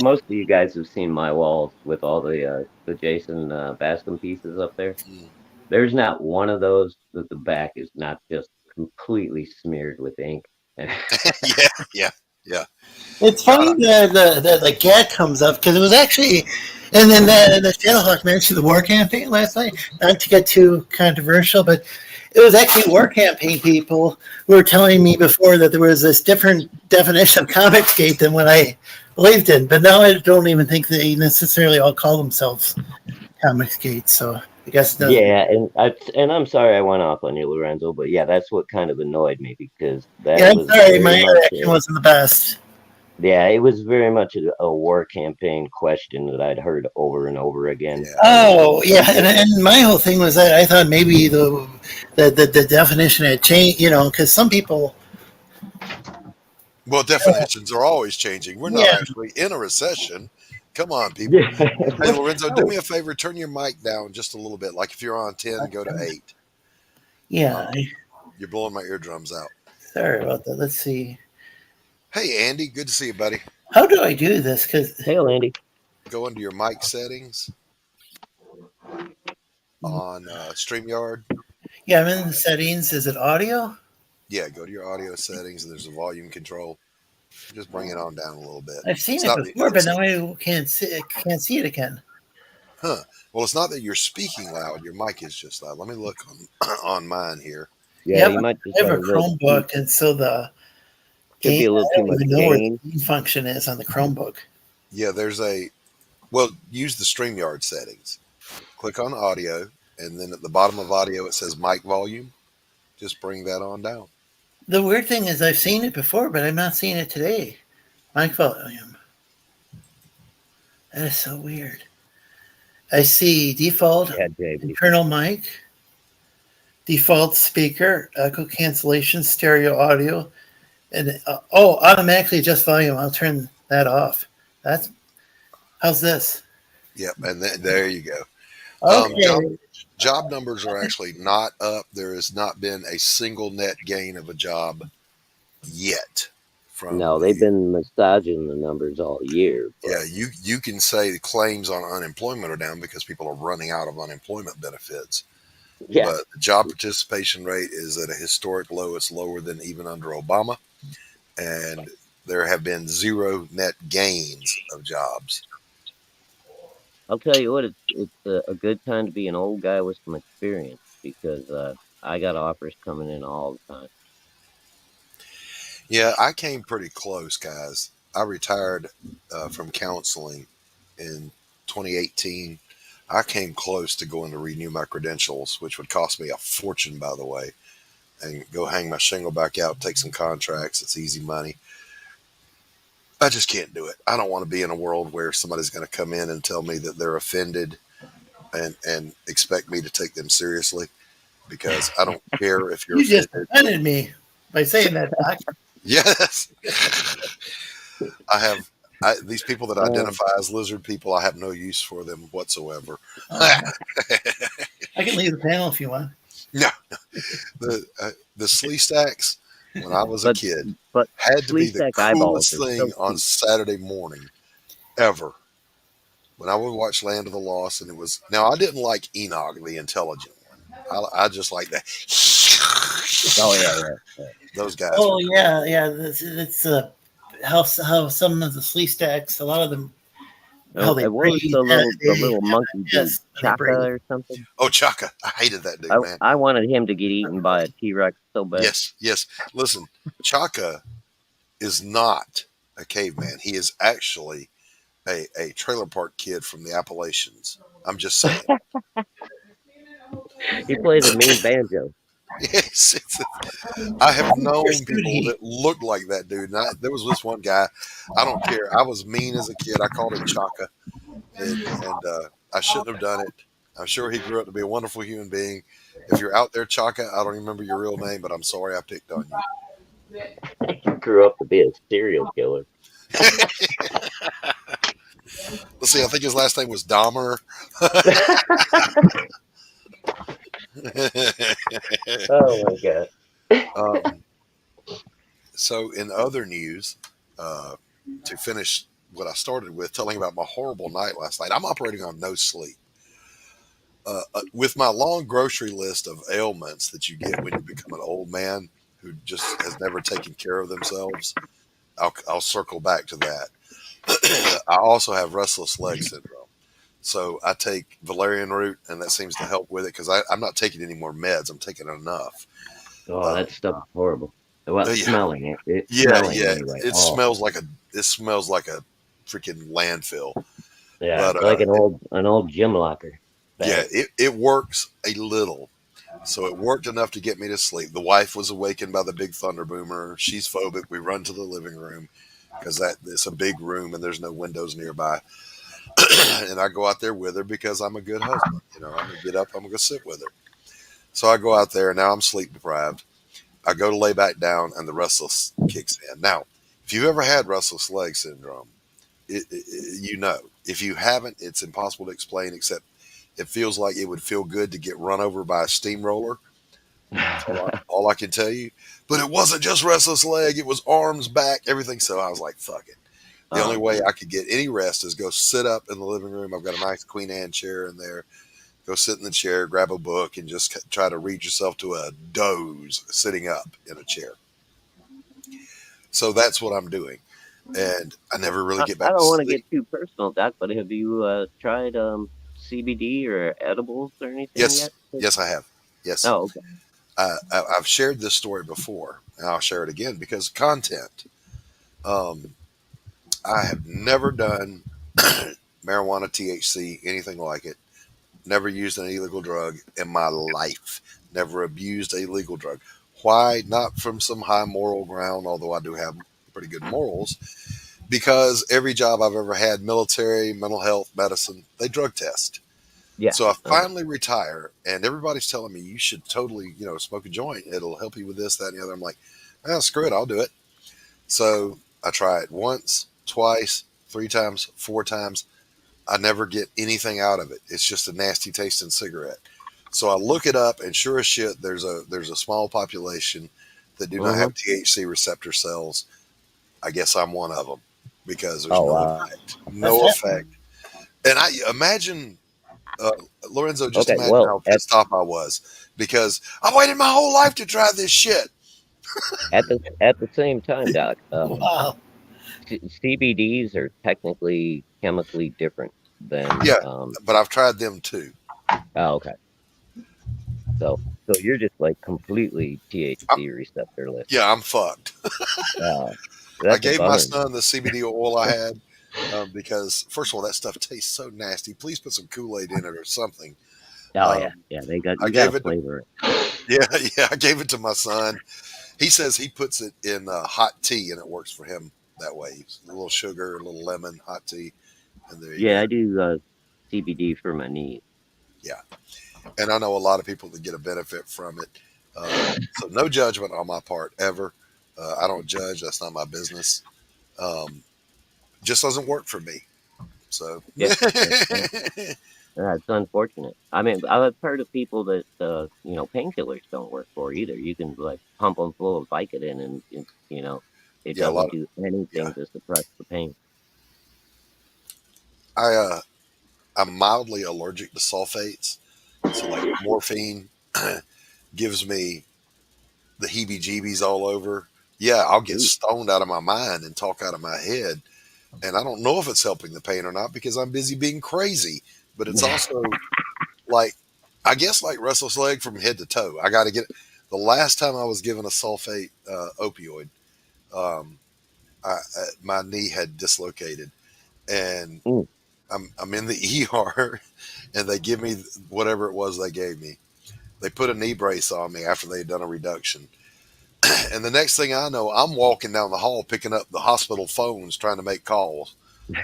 most of you guys have seen my walls with all the Jason Bascom pieces up there. mm, There's not one of those that the back is not just completely smeared with ink. yeah, yeah, yeah. It's Uh, funny that the cat comes up because it was actually, and then the Shadowhawk mentioned the war campaign last night. Not to get too controversial, but it was actually war campaign people who were telling me before that there was this different definition of Comicsgate than what I believed in. But now I don't even think they necessarily all call themselves Comicsgate. So I guess it doesn't. Yeah, and I'm sorry I went off on you, Lorenzo, but yeah, that's what kind of annoyed me because Yeah, that I'm was sorry, very my much reaction wasn't the best. yeah, it was very much a war campaign question that I'd heard over and over again. yeah, Oh yeah, and my whole thing was that I thought maybe the definition had changed, because some people, well, definitions are always changing. We're not yeah, actually in a recession. Come on, people. Yeah. Hey, Lorenzo, do Oh, me a favor. Turn your mic down just a little bit. Like if you're on 10, go to 8. yeah. Um, you're blowing my eardrums out. Sorry about that. Let's see. Hey, Andy, good to see you, buddy. How do I do this? Because hail, Andy. Go into your mic settings on StreamYard. yeah, I'm in the settings. Is it audio? Yeah, go to your audio settings and there's a volume control. Just bring it on down a little bit. I've seen It's it not before, but now I can't see it again. Huh. Well, it's not that you're speaking loud. Your mic is just loud. Let me look on mine here. Yeah, Yep, you might just I have have a a little. Chromebook, and so the Could be gain, a little I too don't much even know where the gain. gain function is on the Chromebook. Yeah, well, use the StreamYard settings. Click on audio, and then at the bottom of audio, it says mic volume. Just bring that on down. The weird thing is I've seen it before, but I'm not seeing it today. Mic volume. That is so weird. I see default Yeah, JB. internal mic, default speaker, echo cancellation, stereo audio, and automatically adjust volume. I'll turn that off. How's this? Yep, and there you go. Okay. Job numbers are actually not up. There has not been a single net gain of a job yet. No, they've been massaging the numbers all year. But... Yeah, you can say the claims on unemployment are down because people are running out of unemployment benefits. Yeah. But the job participation rate is at a historic low. It's lower than even under Obama. And there have been zero net gains of jobs. I'll tell you what, it's a good time to be an old guy with some experience because I got offers coming in all the time. Yeah, I came pretty close, guys. I retired from counseling in 2018. I came close to going to renew my credentials, which would cost me a fortune, by the way, and go hang my shingle back out, take some contracts. It's easy money. I just can't do it. I don't want to be in a world where somebody's going to come in and tell me that they're offended and expect me to take them seriously, because I don't care if you're You offended. just offended me by saying that, Doc. Yes. These people that identify as lizard people, I have no use for them whatsoever. I can leave the panel if you want. No. The slee stacks, when I was a kid, but had to be the coolest eyeballs thing on Saturday morning ever. When I would watch Land of the Lost, and it was, now I didn't like Enoch, the intelligent one. I just like that. Oh yeah. Those guys. Oh yeah. That's how some of the flea stacks, a lot of them. How they what was the little monkey dude, Chaka or something? Oh, Chaka. I hated that dude, man. I wanted him to get eaten by a T-Rex so bad. Yes. Listen, Chaka is not a caveman. He is actually a trailer park kid from the Appalachians. I'm just saying. He plays a mean banjo. Yes, I have known people that looked like that dude. And there was this one guy. I don't care. I was mean as a kid. I called him Chaka, and I shouldn't have done it. I'm sure he grew up to be a wonderful human being. If you're out there, Chaka, I don't remember your real name, but I'm sorry I picked on you. He grew up to be a serial killer. Let's see. I think his last name was Dahmer. Oh my god. So in other news, to finish what I started with, telling about my horrible night last night, I'm operating on no sleep. With my long grocery list of ailments that you get when you become an old man who just has never taken care of themselves, I'll circle back to that. I also have restless leg syndrome. So I take valerian root, and that seems to help with it because I'm not taking any more meds. I'm taking enough. Oh, that stuff is horrible. Well, smelling it. Anyway. It smells like a freaking landfill. Yeah, but, like an old gym locker. Yeah, it works a little. So it worked enough to get me to sleep. The wife was awakened by the big thunder boomer. She's phobic. We run to the living room because it's a big room and there's no windows nearby. And I go out there with her because I'm a good husband. I'm going to get up, I'm going to go sit with her. So I go out there, and now I'm sleep deprived. I go to lay back down, and the restless kicks in. Now, if you've ever had restless leg syndrome, you know. If you haven't, it's impossible to explain, except it feels like it would feel good to get run over by a steamroller. All I can tell you. But it wasn't just restless leg. It was arms, back, everything. So I was like, fuck it. The only way I could get any rest is go sit up in the living room. I've got a nice Queen Anne chair in there. Go sit in the chair, grab a book, and just try to read yourself to a doze sitting up in a chair. So that's what I'm doing, and I never really get I back to don't want to sleep. get too personal, Doc, but have you tried CBD or edibles or anything Yes, yet? yes, I have. Yes, Oh, okay. I've shared this story before, and I'll share it again because content. Um, I have never done marijuana, THC, anything like it. Never used an illegal drug in my life. Never abused a legal drug. Why? Not from some high moral ground, although I do have pretty good morals. Because every job I've ever had, military, mental health, medicine, they drug test. Yeah. So I Okay. finally retire, and everybody's telling me you should totally, smoke a joint. It'll help you with this, that, and the other. I'm like, screw it, I'll do it. So I try it once, twice, 3 times, 4 times. I never get anything out of it. It's just a nasty tasting cigarette. So I look it up, and sure as shit, there's a small population that do not Mm-hmm. have THC receptor cells. I guess I'm one of them because there's Oh, no wow. effect, no effect. And I imagine, uh, Lorenzo, just Okay. imagine Well, how pissed off I was because I waited my whole life to try this shit. at the same time, Doc, Wow. CBDs are technically chemically different than Yeah, but I've tried them too. oh, okay. So you're just like completely I, THC receptorless. yeah, I'm fucked. Uh, I that's a gave my bummer. son the CBD oil I had because, first of all, that stuff tastes so nasty. Please put some Kool-Aid in it or something. Oh yeah, Um, yeah. I You got to gave it to flavor it. yeah, yeah. I gave it to my son. He says he puts it in hot tea and it works for him that way. A little sugar, a little lemon, hot tea, and there you Yeah, go. I do CBD for my knees. Yeah, and I know a lot of people that get a benefit from it. So no judgment on my part ever. I don't judge. That's not my business. Um, just doesn't work for me. So Yeah, it's unfortunate. I mean, I've heard of people that painkillers don't work for either. You can like pump them full of Vicodin, and it yeah, a doesn't lot of do yeah. anything to suppress the pain. I I'm mildly allergic to sulfates, so like morphine gives me the heebie-jeebies all over. Yeah, I'll get Ooh. stoned out of my mind and talk out of my head, and I don't know if it's helping the pain or not because I'm busy being crazy. But it's also like, I guess like restless leg from head to toe. I got to get. The last time I was given a sulfate opioid, um, my knee had dislocated, and Mm. I'm in the ER, and they give me whatever it was they gave me. They put a knee brace on me after they had done a reduction. And the next thing I know, I'm walking down the hall picking up the hospital phones trying to make calls.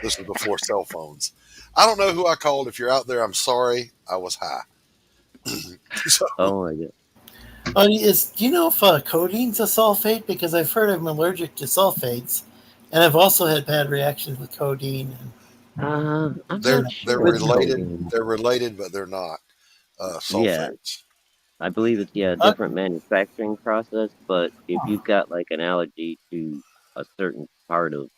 This was before cell phones. I don't know who I called. If you're out there, I'm sorry. I was high. So, Oh my god. Do you know if codeine's a sulfate? Because I've heard I'm allergic to sulfates, and I've also had bad reactions with codeine. I'm they're not they're sure with related. codeine. They're related, but they're not Yeah, sulfates. I believe it's a Uh, different manufacturing process, but if you've got like an allergy to a certain part of,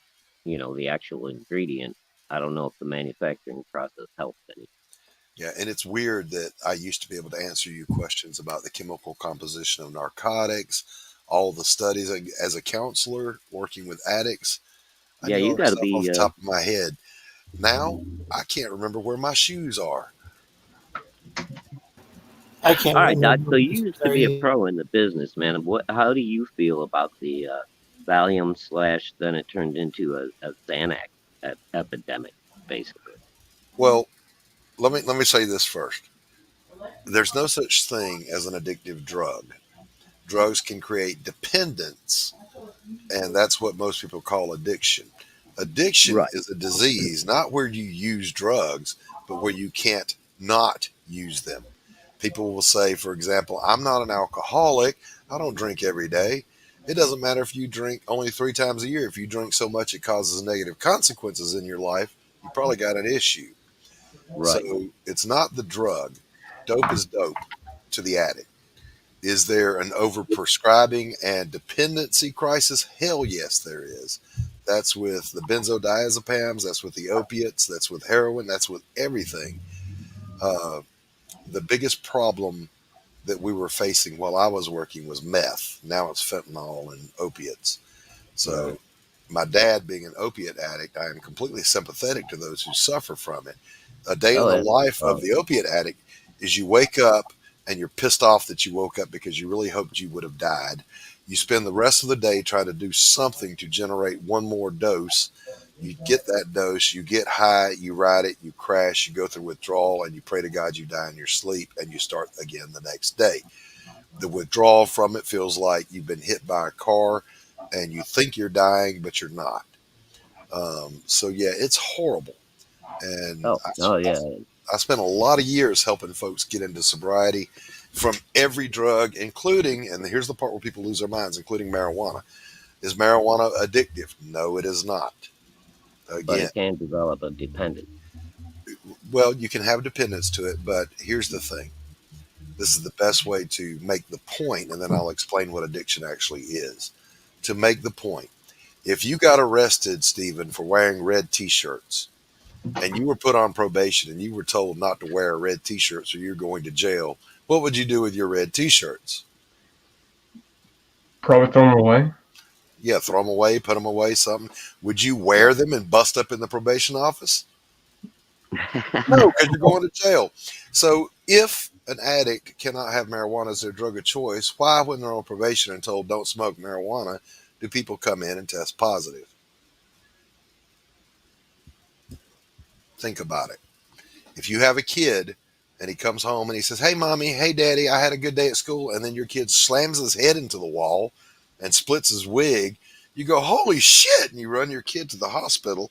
the actual ingredient, I don't know if the manufacturing process helps any. Yeah, and it's weird that I used to be able to answer you questions about the chemical composition of narcotics, all the studies as a counselor working with addicts. I Yeah, knew you all that got to stuff off be. the top of my head. Now I can't remember where my shoes are. I can't All right, Doc. So remember. you used to be a pro in the business, man. How do you feel about the Valium slash? Then it turned into a Xanax epidemic, basically. Well, let me say this first. There's no such thing as an addictive drug. Drugs can create dependence, and that's what most people call addiction. Addiction Right. is a disease, not where you use drugs, but where you can't not use them. People will say, for example, I'm not an alcoholic. I don't drink every day. It doesn't matter if you drink only 3 times a year. If you drink so much it causes negative consequences in your life, you probably got an issue. Right. So it's not the drug. Dope is dope to the addict. Is there an overprescribing and dependency crisis? Hell yes, there is. That's with the benzodiazepams, that's with the opiates, that's with heroin, that's with everything. Uh, the biggest problem that we were facing while I was working was meth. Now it's fentanyl and opiates. So, my dad being an opiate addict, I am completely sympathetic to those who suffer from it. A day in the life of the opiate addict is you wake up and you're pissed off that you woke up because you really hoped you would have died. You spend the rest of the day trying to do something to generate one more dose. You get that dose, you get high, you ride it, you crash, you go through withdrawal, and you pray to God you die in your sleep, and you start again the next day. The withdrawal from it feels like you've been hit by a car and you think you're dying, but you're not. So, yeah, it's horrible. And I spent a lot of years helping folks get into sobriety from every drug, including, and here's the part where people lose their minds, including marijuana. Is marijuana addictive? No, it is not. Again, but it can develop a dependence. Well, you can have dependence to it, but here's the thing. This is the best way to make the point, and then I'll explain what addiction actually is. To make the point, if you got arrested, Stephen, for wearing red T-shirts, and you were put on probation and you were told not to wear a red T-shirt so you're going to jail, what would you do with your red T-shirts? Probably throw them away. Yeah, throw them away, put them away, something. Would you wear them and bust up in the probation office? No, because you're going to jail. So if an addict cannot have marijuana as their drug of choice, why, when they're on probation and told don't smoke marijuana, do people come in and test positive? Think about it. If you have a kid and he comes home and he says, hey, mommy, hey, daddy, I had a good day at school, and then your kid slams his head into the wall and splits his wig, you go, holy shit, and you run your kid to the hospital,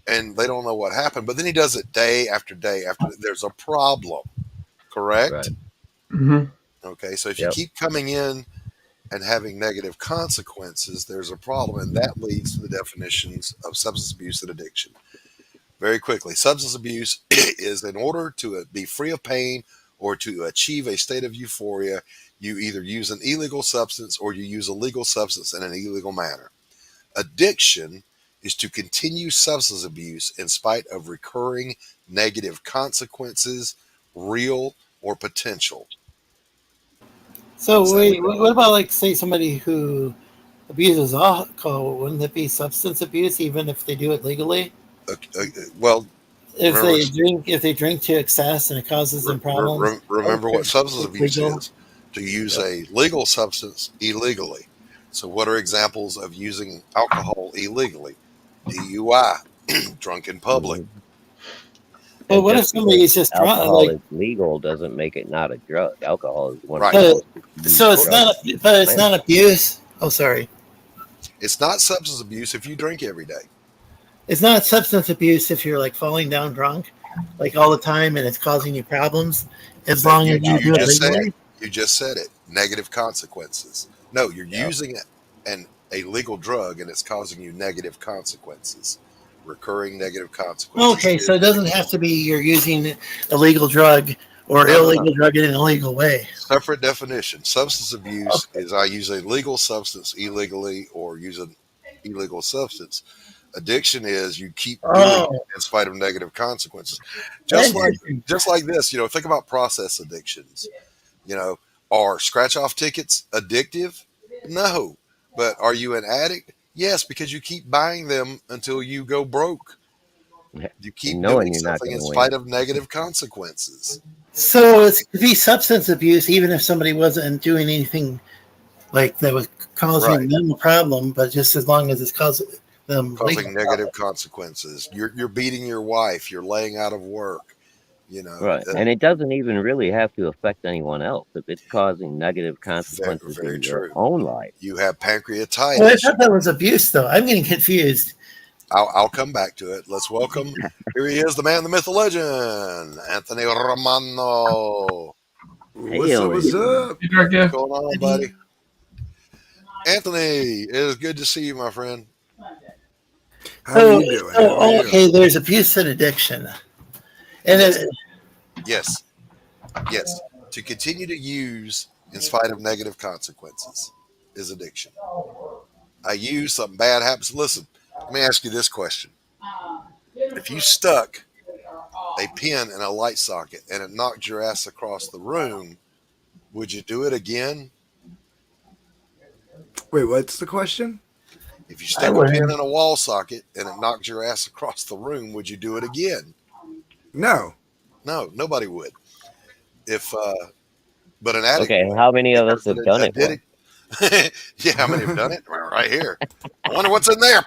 and they don't know what happened. But then he does it day after day after. There's a problem, correct? Right. Mm-hmm. Okay, so if you keep coming in and having negative consequences, there's a problem, and that leads to the definitions of substance abuse and addiction. Very quickly, substance abuse is in order to be free of pain or to achieve a state of euphoria, you either use an illegal substance or you use a legal substance in an illegal manner. Addiction is to continue substance abuse in spite of recurring negative consequences, real or potential. So wait, what about, like, say somebody who abuses alcohol? Wouldn't it be substance abuse even if they do it legally? Well, if they drink to excess and it causes them problems. Remember what substance abuse is: to use a legal substance illegally. So, what are examples of using alcohol illegally? DUI, drunk in public. Well, what if somebody is just drunk? Alcohol is legal doesn't make it not a drug. Alcohol is one. Right. So it's not. But it's not abuse. Oh, sorry. It's not substance abuse if you drink every day. It's not substance abuse if you're like falling down drunk, like all the time, and it's causing you problems. As long as you do it legally. You just said it. Negative consequences. No, you're using a legal drug, and it's causing you negative consequences. Recurring negative consequences. Okay, so it doesn't have to be you're using a legal drug or illegal drug in an illegal way. Separate definition. Substance abuse is I use a legal substance illegally or use an illegal substance. Addiction is you keep doing it in spite of negative consequences. Just like this, think about process addictions. Are scratch-off tickets addictive? No. But are you an addict? Yes, because you keep buying them until you go broke. You keep doing something in spite of negative consequences. So it could be substance abuse even if somebody wasn't doing anything like that was causing them a problem, but just as long as it's causing negative consequences. You're beating your wife. You're laying out of work. Right, and it doesn't even really have to affect anyone else if it's causing negative consequences in your own life. You have pancreatitis. Well, I thought that was abuse, though. I'm getting confused. I'll come back to it. Let's welcome. Here he is, the man, the myth, the legend, Anthony Romano. What's up? What's going on, buddy? Anthony, it is good to see you, my friend. How are you doing? Okay, there's abuse and addiction. And yes. To continue to use in spite of negative consequences is addiction. I use, something bad happens. Listen, let me ask you this question. If you stuck a pin in a light socket and it knocked your ass across the room, would you do it again? Wait, what's the question? If you stuck a pin in a wall socket and it knocked your ass across the room, would you do it again? No. No, nobody would. If but an addict. Okay, how many of us have done it? Yeah, how many have done it? Right here. I wonder what's in there.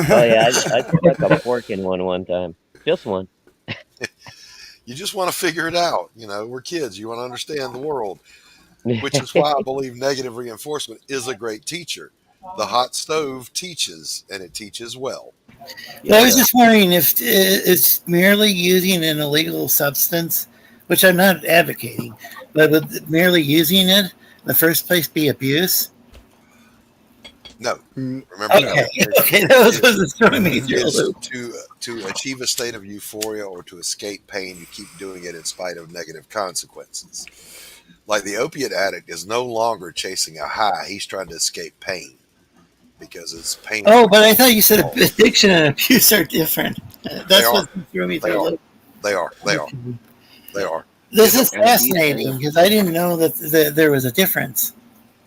Oh yeah, I stuck a fork in one time. Just one. You just want to figure it out. You know, we're kids. You want to understand the world, which is why I believe negative reinforcement is a great teacher. The hot stove teaches, and it teaches well. I was just wondering if it's merely using an illegal substance, which I'm not advocating, but would merely using it in the first place be abuse? No. Remember okay, that was what's throwing me through a loop. To achieve a state of euphoria or to escape pain, you keep doing it in spite of negative consequences. Like the opiate addict is no longer chasing a high; he's trying to escape pain because it's painful. Oh, but I thought you said addiction and abuse are different. That's what threw me through a loop. They are. This is fascinating because I didn't know that there was a difference.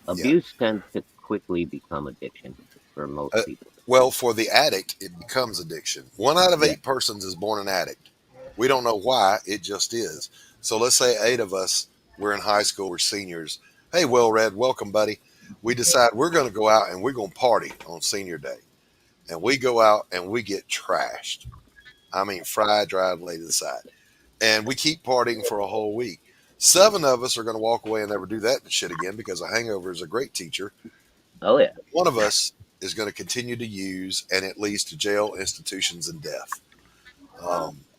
Abuse tends to quickly become addiction for most people. Well, for the addict, it becomes addiction. 1 out of 8 persons is born an addict. We don't know why, it just is. So let's say 8 of us, we're in high school, we're seniors. Hey, Well Red, welcome, buddy. We decide we're going to go out and we're going to party on senior day. And we go out and we get trashed. I mean, fried, dried, laid to the side. And we keep partying for a whole week. 7 of us are going to walk away and never do that shit again because a hangover is a great teacher. Oh, yeah. 1 of us is going to continue to use, and it leads to jail, institutions, and death.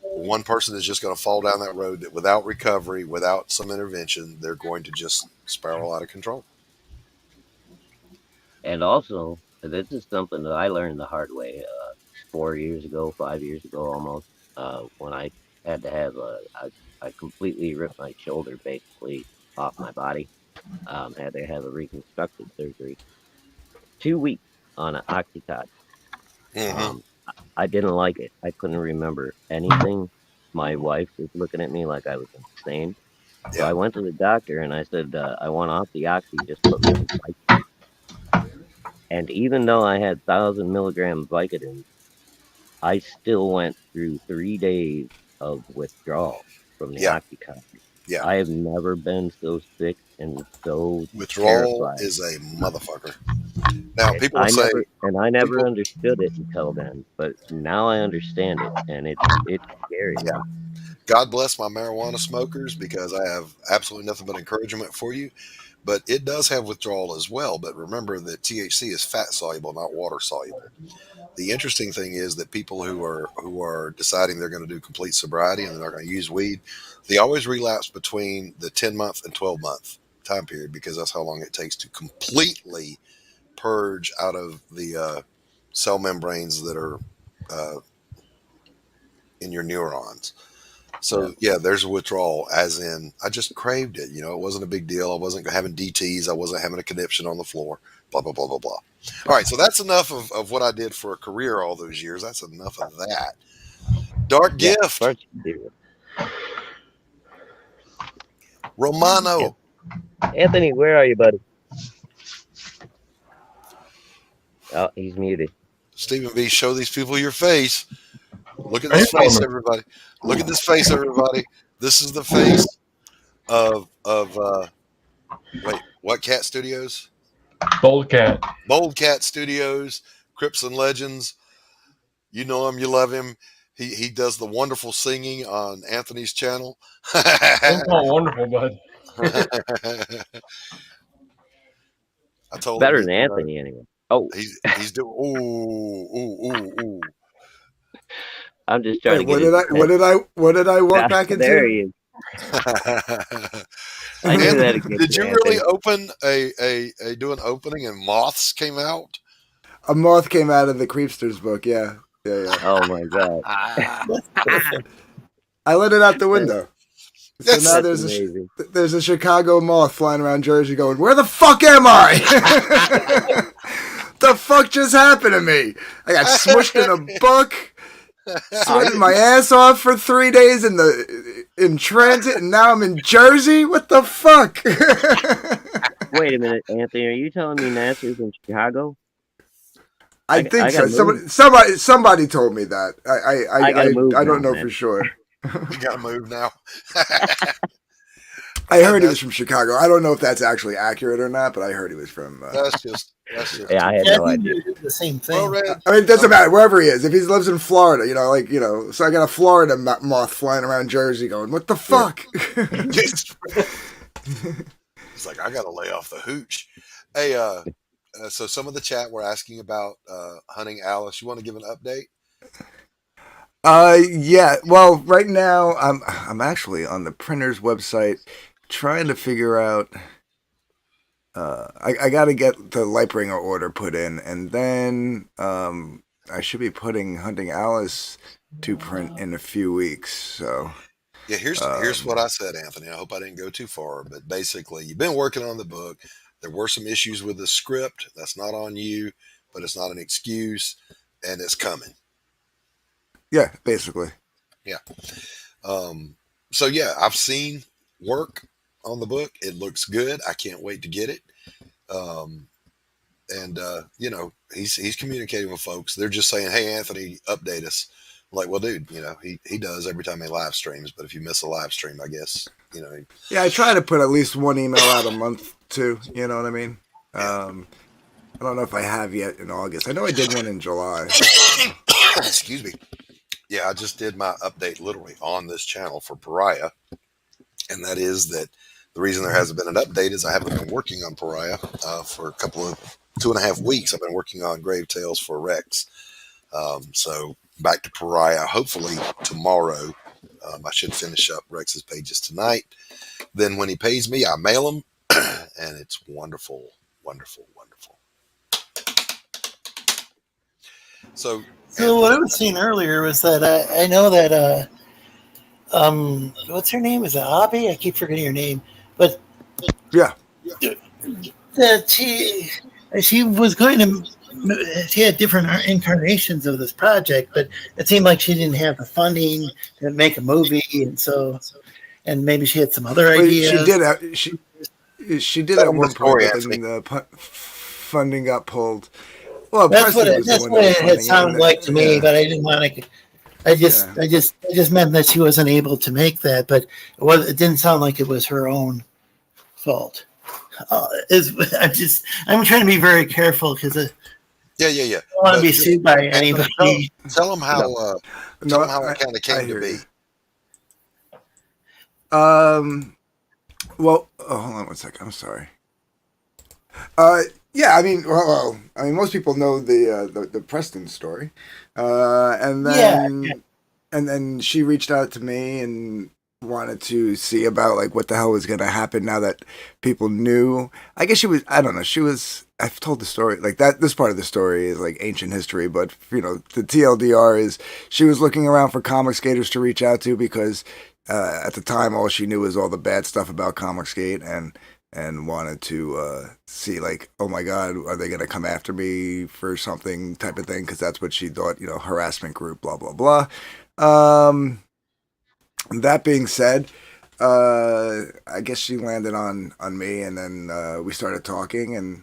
1 person is just going to fall down that road that without recovery, without some intervention, they're going to just spiral out of control. And also, this is something that I learned the hard way 4 years ago, 5 years ago almost, when I had to have I completely ripped my shoulder basically off my body. Had to have a reconstructive surgery. 2 weeks on an Oxycontin. Mm-hmm. I didn't like it. I couldn't remember anything. My wife was looking at me like I was insane. So I went to the doctor and I said, I want off the Oxy, just put me on Vicodin. And even though I had 1,000 milligram Vicodin, I still went through 3 days of withdrawal from the Oxycontin. Yeah. I have never been so sick and so withdrawal terrified. is a motherfucker. Now people say, I never understood it until then, but now I understand it, and it's scary. Yeah. God bless my marijuana smokers because I have absolutely nothing but encouragement for you. But it does have withdrawal as well. But remember that THC is fat soluble, not water soluble. The interesting thing is that people who are deciding they're going to do complete sobriety and they're not going to use weed, they always relapse between the 10-month and 12-month time period because that's how long it takes to completely purge out of the cell membranes that are in your neurons. So yeah, there's a withdrawal, as in I just craved it. You know, it wasn't a big deal. I wasn't having DTs. I wasn't having a conniption on the floor. Blah blah blah blah blah. All right, so that's enough of what I did for a career all those years. That's enough of that. Dark Gift. Romano. Anthony, where are you, buddy? Oh, he's muted. Stephen B, show these people your face. Look at this face, everybody. Look at this face, everybody. This is the face of wait, what cat studios? Bold Cat. Bold Cat Studios, Crips and Legends. You know him, you love him. He does the wonderful singing on Anthony's channel. That's not wonderful, bud. I told better him than Anthony anyway. Oh, he's doing ooh. I'm just trying to what did I walk back into? There he is. I knew that again. Did you really open do an opening and moths came out? A moth came out of the Creepsters book. Yeah. Oh my god! I let it out the window. So That's now there's a Chicago moth flying around Jersey going, where the fuck am I? The fuck just happened to me? I got smushed in a book, sweated my ass off for 3 days in transit, and now I'm in Jersey? What the fuck? Wait a minute, Anthony. Are you telling me Nasser's in Chicago? I think so. Somebody told me that. I don't know for sure. You gotta move now. I heard he was from Chicago. I don't know if that's actually accurate or not, but I heard he was from. That's just. Yeah, I had no idea. The same thing. I mean, it doesn't matter wherever he is. If he lives in Florida, so I got a Florida moth flying around Jersey, going, "What the fuck?" He's like, I gotta lay off the hooch. Hey, so some of the chat were asking about hunting Alice. You want to give an update? Yeah. Well, right now I'm actually on the printer's website trying to figure out. I got to get the Lightbringer order put in, and then I should be putting Hunting Alice to print in a few weeks. So yeah, here's what I said, Anthony. I hope I didn't go too far, but basically, you've been working on the book. There were some issues with the script. That's not on you, but it's not an excuse, and it's coming. Yeah, basically. Yeah. So yeah, I've seen work on the book. It looks good. I can't wait to get it. He's communicating with folks. They're just saying, "Hey, Anthony, update us." I'm like, well, dude, he does every time he live streams. But if you miss a live stream, I guess Yeah, I try to put at least one email out a month too. You know what I mean? I don't know if I have yet in August. I know I did one in July. Excuse me. Yeah, I just did my update literally on this channel for Pariah, and that is that the reason there hasn't been an update is I haven't been working on Pariah for 2.5 weeks. I've been working on Grave Tales for Rex. So back to Pariah. Hopefully tomorrow, I should finish up Rex's pages tonight. Then when he pays me, I mail him, and it's wonderful, wonderful, wonderful. So what I was saying earlier was that I know that what's her name? Is it Abby? I keep forgetting her name, but yeah, that she was going to. She had different incarnations of this project, but it seemed like she didn't have the funding to make a movie, and maybe she had some other ideas. She did at one point, but then the funding got pulled. Well, that's what it had sounded like to me, but I didn't want to. I just meant that she wasn't able to make that, but it didn't sound like it was her own fault. I'm trying to be very careful because yeah. I don't want to be sued by anybody. Tell them how. Tell them how it kind of came to be. Well, hold on one second. I'm sorry. Yeah, I mean, most people know the Preston story, and then she reached out to me and wanted to see about like what the hell was going to happen now that people knew. I guess I don't know. I've told the story like that. This part of the story is like ancient history, but the TLDR is she was looking around for comic skaters to reach out to because at the time all she knew was all the bad stuff about Comic Skate and wanted to see like, oh my God, are they going to come after me for something type of thing? Because that's what she thought, harassment group, blah, blah, blah. That being said, I guess she landed on me, and then we started talking, and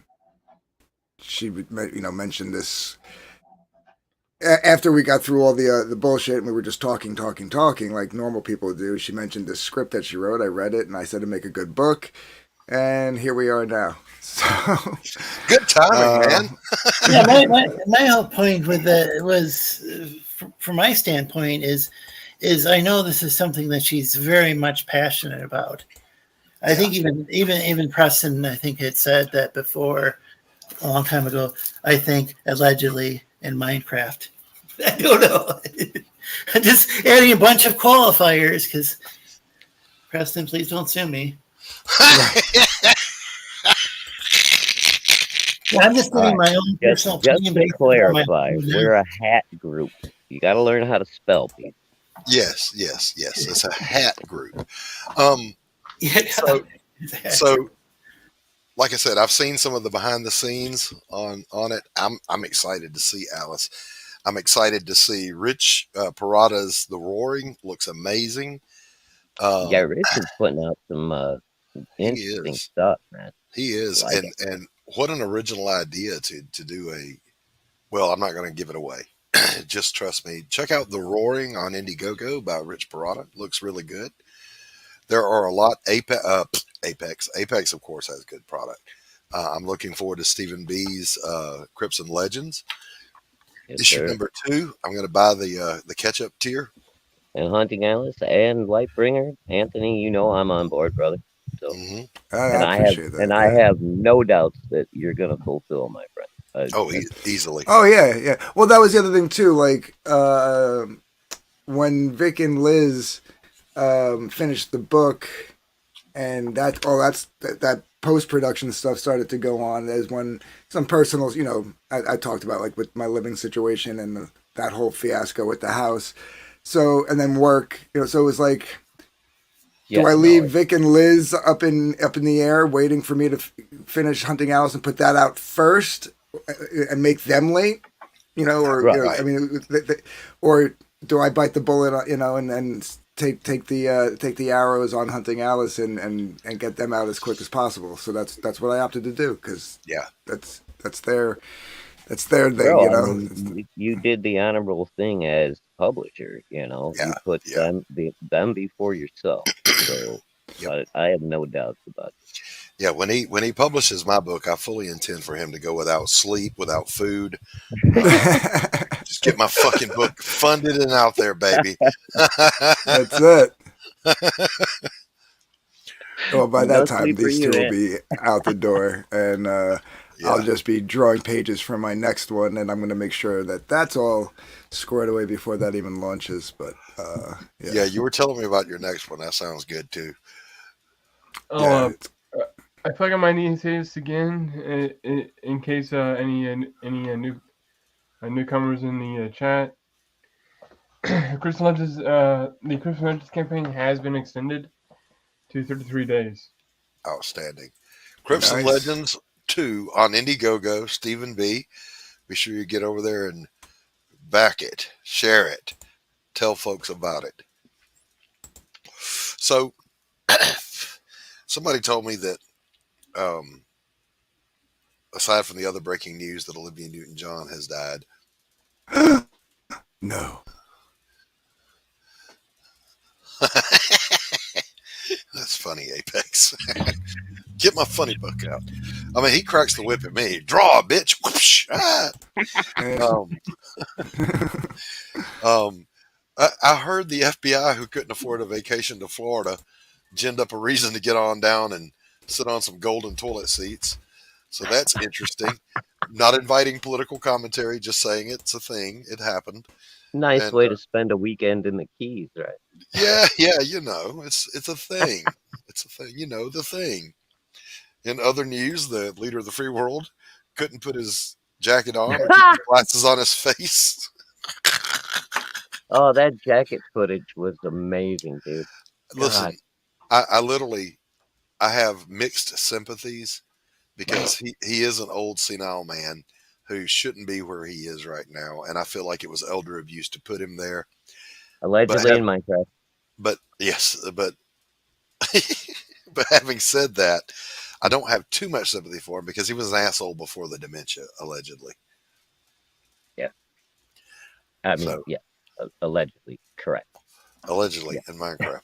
she mentioned this. After we got through all the bullshit and we were just talking like normal people do, she mentioned this script that she wrote. I read it, and I said to make a good book. And here we are now. So good timing, man. Yeah, my whole point with that was, from my standpoint, is I know this is something that she's very much passionate about. I think even Preston, I think, had said that before a long time ago. I think allegedly in Minecraft. I don't know. I'm just adding a bunch of qualifiers because Preston, please don't sue me. I'm just giving my own personal opinion. Just to clarify, we're a hat group. You got to learn how to spell, people. Yes. It's a hat group. So, like I said, I've seen some of the behind the scenes on it. I'm excited to see Alice. I'm excited to see Rich Parada's The Roaring. Looks amazing. Rich is putting out some interesting stuff, man. He is, and what an original idea to do Well, I'm not going to give it away. Just trust me. Check out The Roaring on Indiegogo by Rich Parada. Looks really good. There are a lot. Apex, of course, has good product. I'm looking forward to Stephen B's Crips and Legends. Yes, Issue sir. number 2. I'm going to buy the catch-up tier. And Hunting Alice and Lightbringer, Anthony, you know I'm on board, brother. So, Mm-hmm. I appreciate that. I have no doubts that you're gonna fulfill, my friend. Easily. Oh yeah. Well, that was the other thing too. Like when Vic and Liz finished the book, and that post production stuff started to go on. As when some personals, I talked about like with my living situation and that whole fiasco with the house. So and then work, so it was like. Do I leave Vic and Liz up in the air, waiting for me to finish Hunting Alice and put that out first, and make them late? Or right. I mean, or do I bite the bullet, and then take the arrows on Hunting Alice and get them out as quick as possible? So that's what I opted to do because that's their thing. Bro, I mean, you did the honorable thing as publisher. You put them before yourself. So I have no doubts about it. Yeah, when he publishes my book, I fully intend for him to go without sleep, without food. Just get my fucking book funded and out there, baby. That's it. Well, by that time, these two will be out the door, and I'll just be drawing pages for my next one, and I'm going to make sure that that's all squared away before that even launches. But yeah, you were telling me about your next one. That sounds good too. Oh, I feel like I might need to say this again in case any newcomers in the chat. Crystal Legends, the Crystal Legends campaign has been extended to 33 days. Outstanding. Crips and Legends 2 on Indiegogo, Stephen B. Be sure you get over there and back it, share it, tell folks about it. So, somebody told me that, aside from the other breaking news that Olivia Newton-John has died. No. That's funny, Apex. Get my funny book out. I mean, he cracks the whip at me. Draw, bitch. Whoosh, ah. I heard the FBI, who couldn't afford a vacation to Florida, ginned up a reason to get on down and sit on some golden toilet seats. So that's interesting. Not inviting political commentary, just saying it's a thing. It happened. Nice way to spend a weekend in the Keys, right? Yeah, it's a thing. It's a thing, the thing. In other news, the leader of the free world couldn't put his jacket on or keep his glasses on his face. Oh, that jacket footage was amazing, dude. Listen, I have mixed sympathies because he is an old senile man who shouldn't be where he is right now, and I feel like it was elder abuse to put him there. Allegedly in Minecraft. But but having said that, I don't have too much sympathy for him because he was an asshole before the dementia, allegedly. Yeah. I mean, allegedly, correct. Allegedly in Minecraft.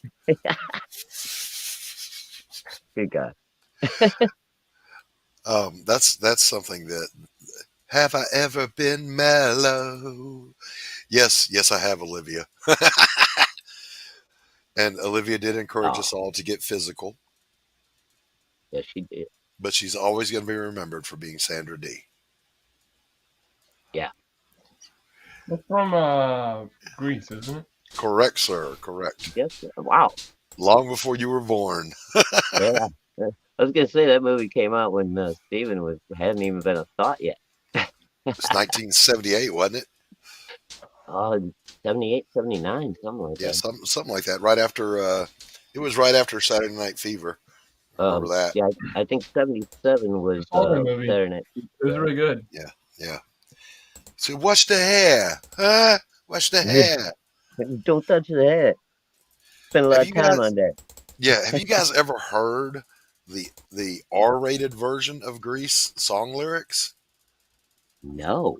Good guy. That's something that. Have I ever been mellow? Yes, I have, Olivia. And Olivia did encourage us all to get physical. Yes, she did. But she's always going to be remembered for being Sandra D. Yeah. That's from Greece, isn't it? Correct, sir. Correct. Yes, sir. Wow. Long before you were born. Yeah. I was going to say that movie came out when Steven hadn't even been a thought yet. It's 1978, wasn't it? 78, 79, something like that. Yeah, something like that. Right after, it was right after Saturday Night Fever. Remember that? Yeah, I think 77 was Saturday Night. It was really good. Yeah. So watch the hair. Huh? Watch the hair. Don't touch the hair. Spend a lot of time on that. Yeah, have you guys ever heard the R-rated version of Grease song lyrics? No.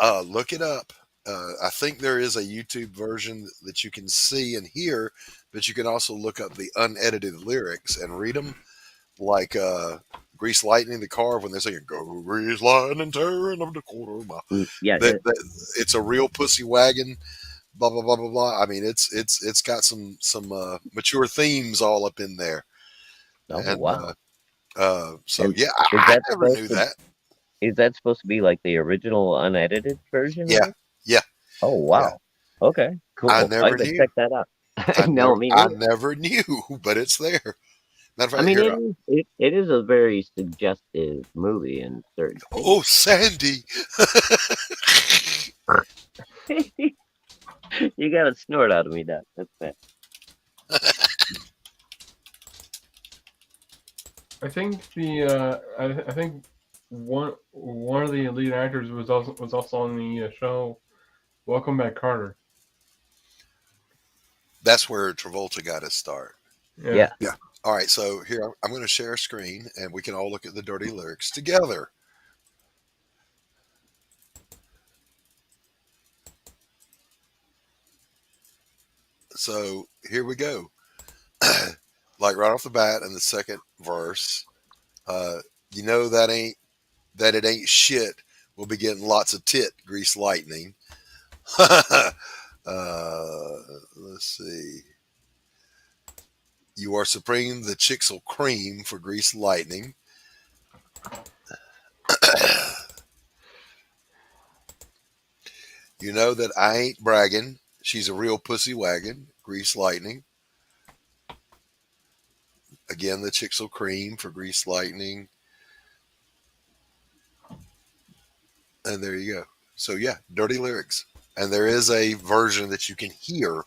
Look it up. I think there is a YouTube version that you can see and hear, but you can also look up the unedited lyrics and read them, like Grease Lightning, the car, when they're saying, "Go Grease Lightning, tearing up the quarter mile." Yeah, It's a real pussy wagon. Blah blah blah blah blah. I mean, it's got some mature themes all up in there, oh and wow. so And yeah, is I that never knew supposed to that. is that supposed to be like the original unedited version of Yeah, it? yeah, Oh yeah. wow. Okay, I cool. I never gotta knew. check that out. No, me I neither. never knew, but it's there. Matter of I fact, mean, here. it is a very suggestive movie in certain Oh, Sandy. things. You got a snort out of me, Doc. That's bad. I think I think one of the lead actors was also on the show Welcome Back, Carter. That's where Travolta got his start. Yeah. Yeah. All right, so here I'm going to share a screen, and we can all look at the dirty lyrics together. So here we go. Like right off the bat in the second verse, you know that it ain't shit. We'll be getting lots of tit, Grease Lightning. Let's see. You are supreme, the chicks'll cream for Grease Lightning. You know that I ain't bragging. She's a real pussy wagon, Grease Lightning. Again, the chicks'll cream for Grease Lightning. And there you go. So yeah, dirty lyrics. And there is a version that you can hear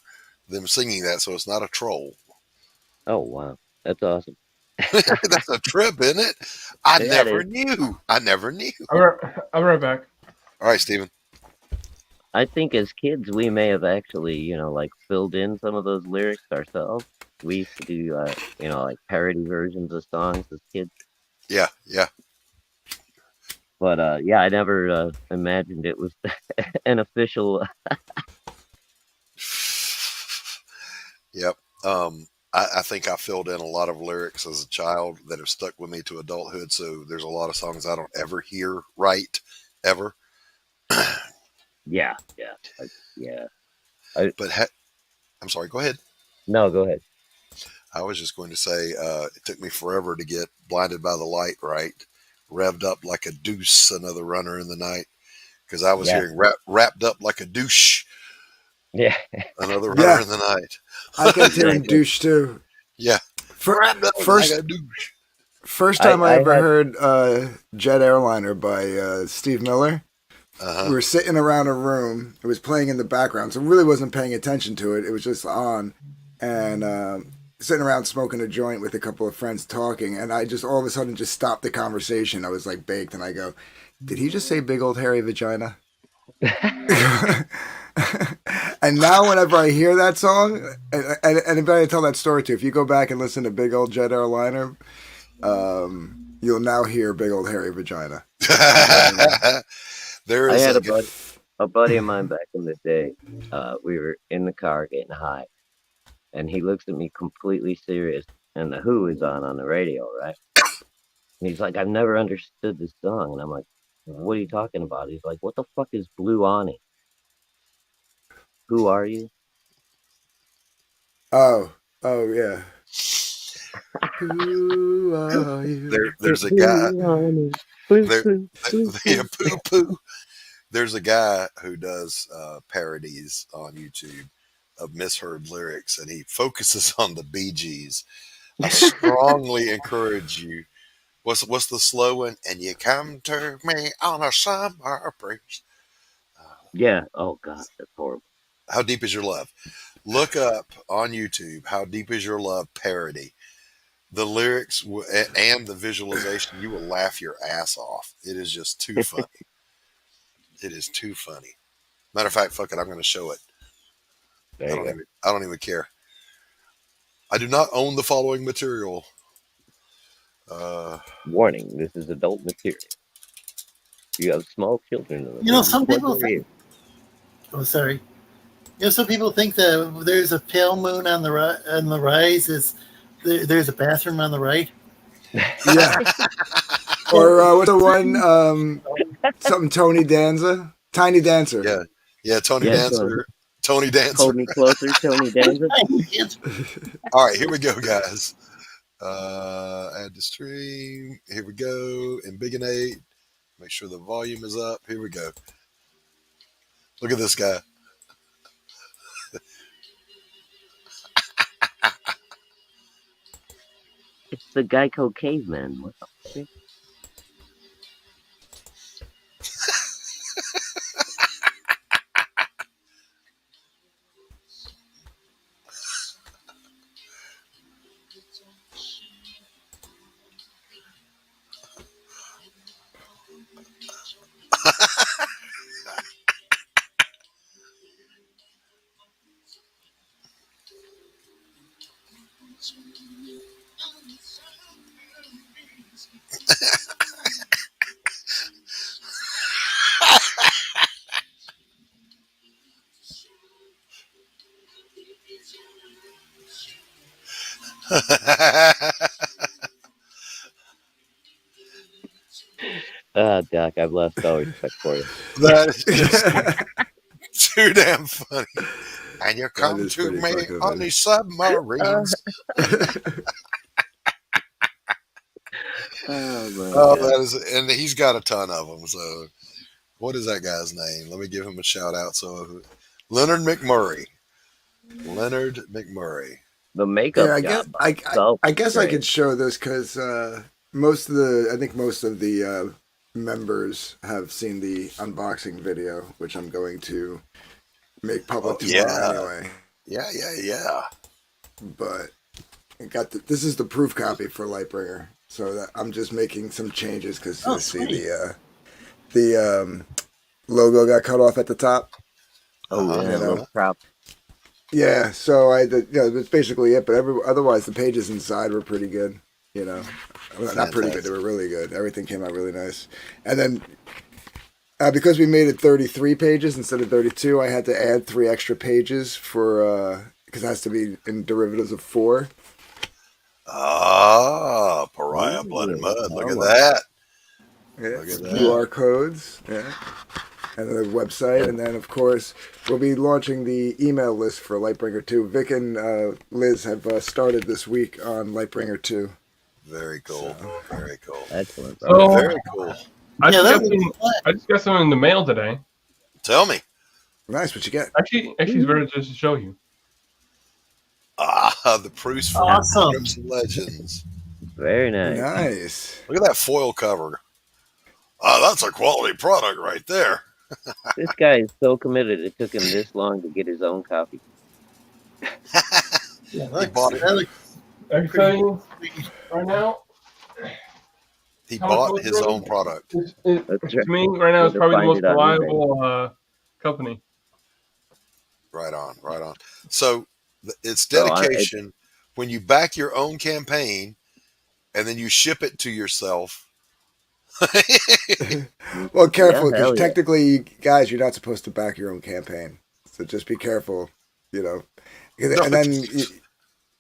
them singing that, so it's not a troll. Oh wow, that's awesome. That's a trip, isn't it? I Yeah, it never is. knew. I never knew. I'll be right back. All right, Steven. I think as kids we may have actually, like filled in some of those lyrics ourselves. We used to do, like parody versions of songs as kids. Yeah, yeah. But yeah, I never imagined it was an official. Yep. I think I filled in a lot of lyrics as a child that have stuck with me to adulthood. So there's a lot of songs I don't ever hear right, ever. Yeah, yeah. But I'm sorry. Go ahead. No, go ahead. I was just going to say it took me forever to get Blinded by the Light right, revved up like a deuce, another runner in the night, because I was hearing wrapped up like a douche. Yeah. Another runner in the night. I kept hearing douche too. Yeah. Wrapped up like a douche. First time I ever heard Jet Airliner by Steve Miller. Uh-huh. We were sitting around a room. It was playing in the background, so I really wasn't paying attention to it. It was just on. And sitting around smoking a joint with a couple of friends talking, and I just all of a sudden just stopped the conversation. I was like baked, and I go, "Did he just say big old hairy vagina?" And now whenever I hear that song, and anybody I tell that story to, if you go back and listen to Big Old Jet Airliner, you'll now hear big old hairy vagina. There I is had a buddy of mine back in the day. We were in the car getting high, and he looks at me completely serious, and the Who is on the radio, right? And he's like, "I've never understood this song," and I'm like, "What are you talking about?" He's like, "What the fuck is Blue Awning? Who are you?" Oh yeah. Who are you? There's a guy. Poo poo. There's a guy who does parodies on YouTube of misheard lyrics, and he focuses on the Bee Gees. I strongly encourage you. What's the slow one? And you come to me on a summer breeze. Yeah. Oh God, that's horrible. How Deep Is Your Love? Look up on YouTube How Deep Is Your Love parody. The lyrics and the visualization, you will laugh your ass off. It is just too funny. It is too funny. Matter of fact, fuck it, I'm going to show it. I don't even care. I do not own the following material. Warning: this is adult material. You have small children. You know, some people What are you? think. Oh, sorry. You know, some people think that there's a pale moon on the rise. There's a bathroom on the right? Yeah. Or what's the one? Something Tony Danza, Tiny Dancer. Yeah. Tony Yeah, Dancer. Tony Dancer. Hold me closer, Tony Danza. All right, here we go, guys. Add to stream. Here we go. Ambigonate. Make sure the volume is up. Here we go. Look at this guy. It's the Geico caveman. What the fuck? Doc, I've lost all respect for you. That is just too damn funny. And you come is to pretty me fucking on funny. these submarines. Oh my Oh, god. that is, and he's got a ton of them. So, what is that guy's name? Let me give him a shout out. So, Leonard McMurray. Leonard McMurray. The makeup Yeah, job. I guess I great. could show this because most of the members have seen the unboxing video, which I'm going to make public tomorrow anyway. Yeah. But this is the proof copy for Lightbringer, so that I'm just making some changes because I see the logo got cut off at the top. Oh yeah, little prop. Yeah, so that's basically it. But otherwise, the pages inside were pretty good. You know, well, not pretty good. They were really good. Everything came out really nice. And then because we made it 33 pages instead of 32, I had to add 3 extra pages for because it has to be in derivatives of 4. Ah, Pariah, Blood and Mud. Look at that. Yeah, Look at that. QR codes. Yeah. And the website, and then of course we'll be launching the email list for Lightbringer 2. Vic and Liz have started this week on Lightbringer 2. Very cool. Very cool. Excellent. So, Very cool. I just got some in the mail today. Tell me. Nice, what you get? Actually, it's very just to show you. Ah, the proofs from Awesome. Crimson Legends. Very nice. Nice. Look at that foil cover. That's a quality product right there. This guy is so committed. It took him this long to get his own copy. Yeah, He bought it. I can tell you right now. He bought his own product. To me, right now, it's probably the most reliable company. Right on. So it's dedication. When you back your own campaign and then you ship it to yourself. Well, careful, because technically, guys, you're not supposed to back your own campaign. So just be careful, you know. And then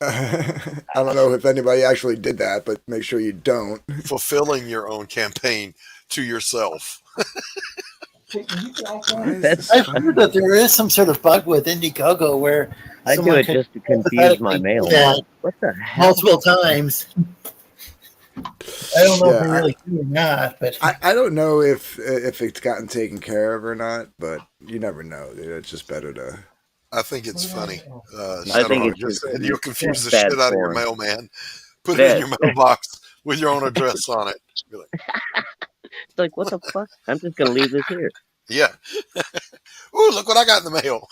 I don't know if anybody actually did that, but make sure you don't. Fulfilling your own campaign to yourself. I've heard that there is some sort of bug with Indiegogo where I do it just to confuse my mail. What the hell? Multiple times. I don't know if they really do or not, but I don't know if it's gotten taken care of or not, but you never know. Dude. It's just better to. I think it's funny. I think it's just just you'll confuse the bad shit out of your form. mailman. Put it in your mailbox with your own address on it. Be like, It's like, what the fuck? I'm just gonna leave this here. yeah. Ooh, look what I got in the mail.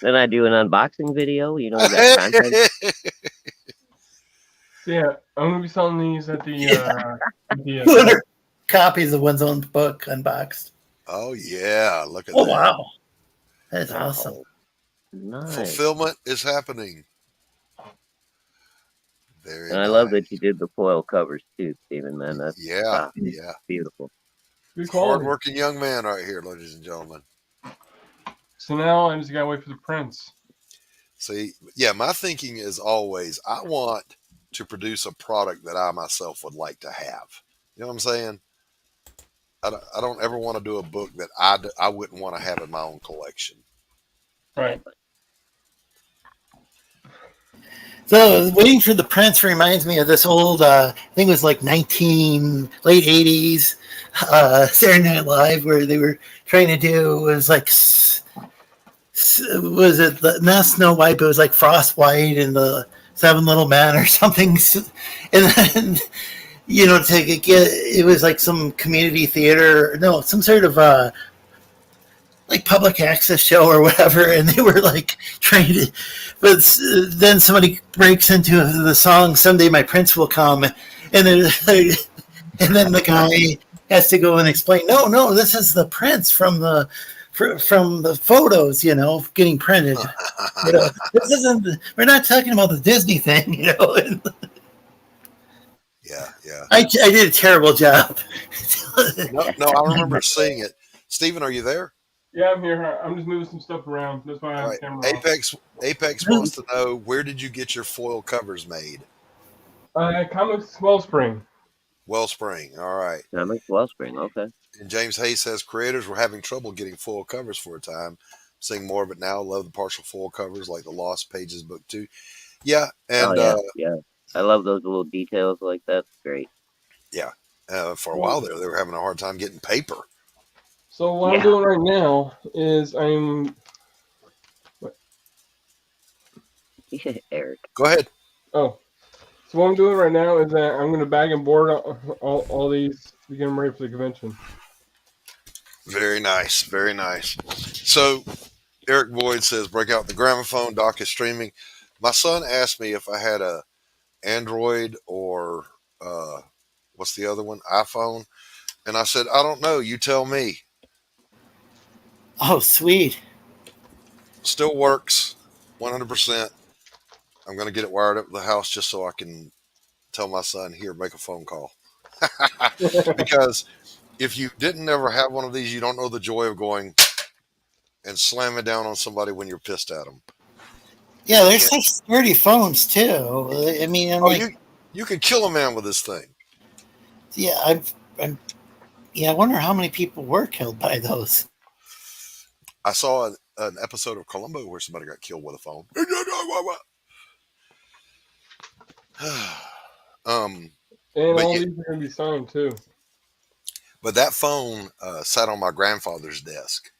Then I do an unboxing video. You know, you got content. Yeah, I'm gonna be selling these at the. 200 copies of one's own book unboxed. Oh yeah, look at Oh that. wow, that's awesome. Nice. Fulfillment is happening. Very And I nice. love that you did the foil covers too, Stephen. Man, that's Yeah. beautiful. Good quality. Hard-working young man right here, ladies and gentlemen. So now I just gotta wait for the prints. See, yeah, my thinking is always I want to produce a product that I myself would like to have. You know what I'm saying? I don't ever want to do a book that I wouldn't want to have in my own collection. Right. So waiting for the prints reminds me of this old, I think it was like late 80s, Saturday Night Live, where they were trying to do, it was like, was it not Snow White, but it was like Frost White and the Seven Little Men or something. And then, you know, to get, it was like some community theater, no, some sort of, like public access show or whatever, and they were like trying to, but then somebody breaks into the song "Someday My Prince Will Come," and then the guy has to go and explain, no, this is the prince from the photos, you know, getting printed. You know, this isn't. We're not talking about the Disney thing, you know. Yeah. I did a terrible job. No, I remember seeing it. Stephen, are you there? Yeah, I'm here. I'm just moving some stuff around. That's why I have the camera off. Apex wants to know, where did you get your foil covers made? Comics Wellspring. Wellspring, all right. Comics Wellspring, okay. And James Hayes says creators were having trouble getting foil covers for a time. Seeing more of it now. Love the partial foil covers like the Lost Pages book too. Yeah, and yeah. I love those little details like that. Great. Yeah. For a while there, they were having a hard time getting paper. So what I'm doing right now is Eric. Go ahead. Oh. So what I'm doing right now is that I'm going to bag and board all these to get them ready for the convention. Very nice. Very nice. So Eric Boyd says, break out the gramophone. Doc is streaming. My son asked me if I had a Android or what's the other one? iPhone. And I said, I don't know. You tell me. Oh, sweet. Still works 100%. I'm going to get it wired up to the house just so I can tell my son, here, make a phone call. Because if you didn't ever have one of these, you don't know the joy of going and slamming down on somebody when you're pissed at them. Yeah, there's such sturdy phones too. I mean, you could kill a man with this thing. Yeah, I wonder how many people were killed by those. I saw an episode of Columbo where somebody got killed with a phone. And all these are going to be signed too. But that phone sat on my grandfather's desk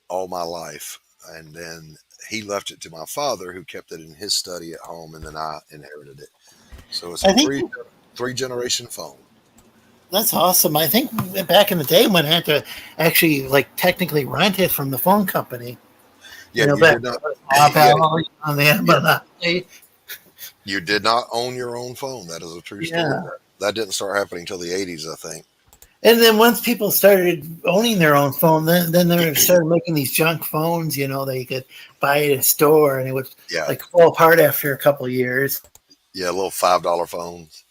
all my life. And then he left it to my father, who kept it in his study at home, and then I inherited it. So it's a three-generation phone. That's awesome. I think back in the day when I had to actually technically rent it from the phone company. Yeah, you did not own your own phone. That is a true story. Yeah. That didn't start happening until the 80s, I think. And then once people started owning their own phone, then they started making these junk phones, you know, that you could buy at a store, and it would fall apart after a couple of years. Yeah, little $5 phones.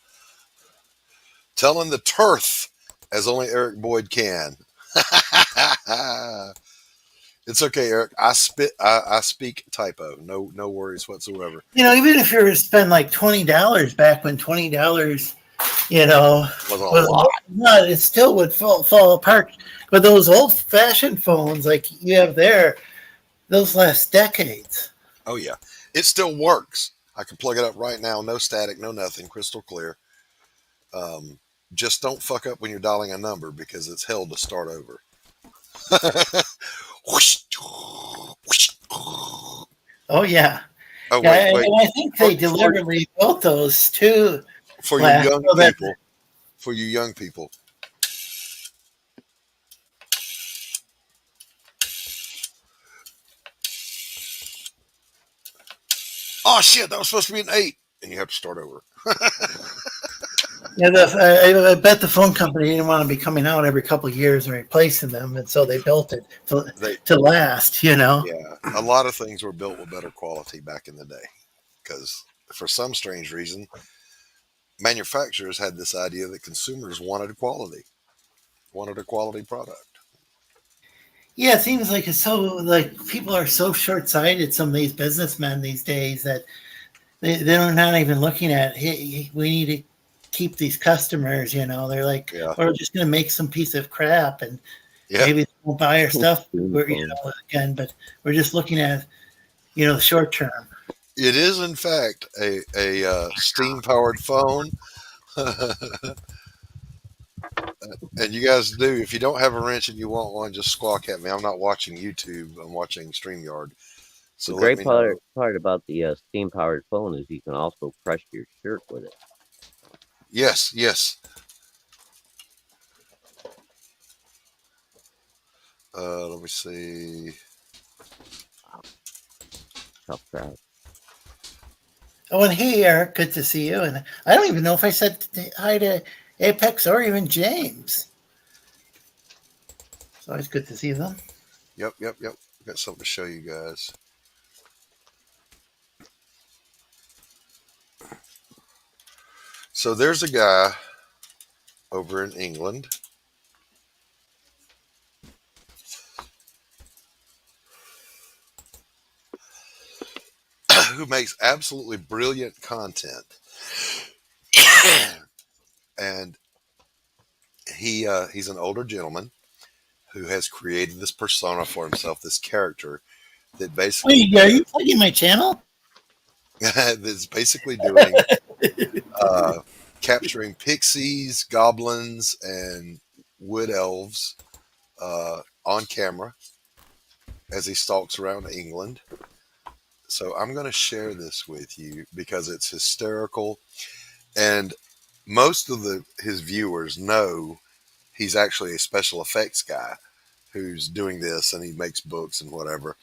Telling the truth as only Eric Boyd can. It's okay, Eric. I speak typo. No worries whatsoever. You know, even if you were to spend like $20 back when $20, you know, was a lot, it still would fall apart. But those old-fashioned phones like you have there, those last decades. Oh yeah, it still works. I can plug it up right now. No static, no nothing. Crystal clear. Just don't fuck up when you're dialing a number, because it's hell to start over. Oh yeah. Oh wait. I think they deliberately built those too for you young people. For you young people. Oh shit! That was supposed to be an 8, and you have to start over. Yeah, I bet the phone company didn't want to be coming out every couple of years and replacing them, and so they built it to last. You know. Yeah, a lot of things were built with better quality back in the day, because for some strange reason, manufacturers had this idea that consumers wanted a quality product. Yeah, it seems like it's so like people are so short sighted. Some of these businessmen these days that they're not even looking at. Hey, we need to keep these customers. They're like, Yeah. we're just going to make some piece of crap, and Yeah. maybe they won't buy our stuff. Again, but we're just looking at the short term. It is, in fact, a steam powered phone. And you guys do, if you don't have a wrench and you want one, just squawk at me. I'm not watching YouTube, I'm watching StreamYard. So The let great me know. part about the steam-powered phone is you can also press your shirt with it. Yes, yes. Let me see. Tough crowd. Oh, and hey, Eric, good to see you. And I don't even know if I said hi to Apex or even James. It's always good to see them. Yep. Got something to show you guys. So there's a guy over in England who makes absolutely brilliant content. And he's an older gentleman who has created this persona for himself, this character that basically Wait, are you plugging my channel? that's basically doing capturing pixies, goblins, and wood elves on camera as he stalks around England. So I'm going to share this with you because it's hysterical, and most of his viewers know he's actually a special effects guy who's doing this, and he makes books and whatever.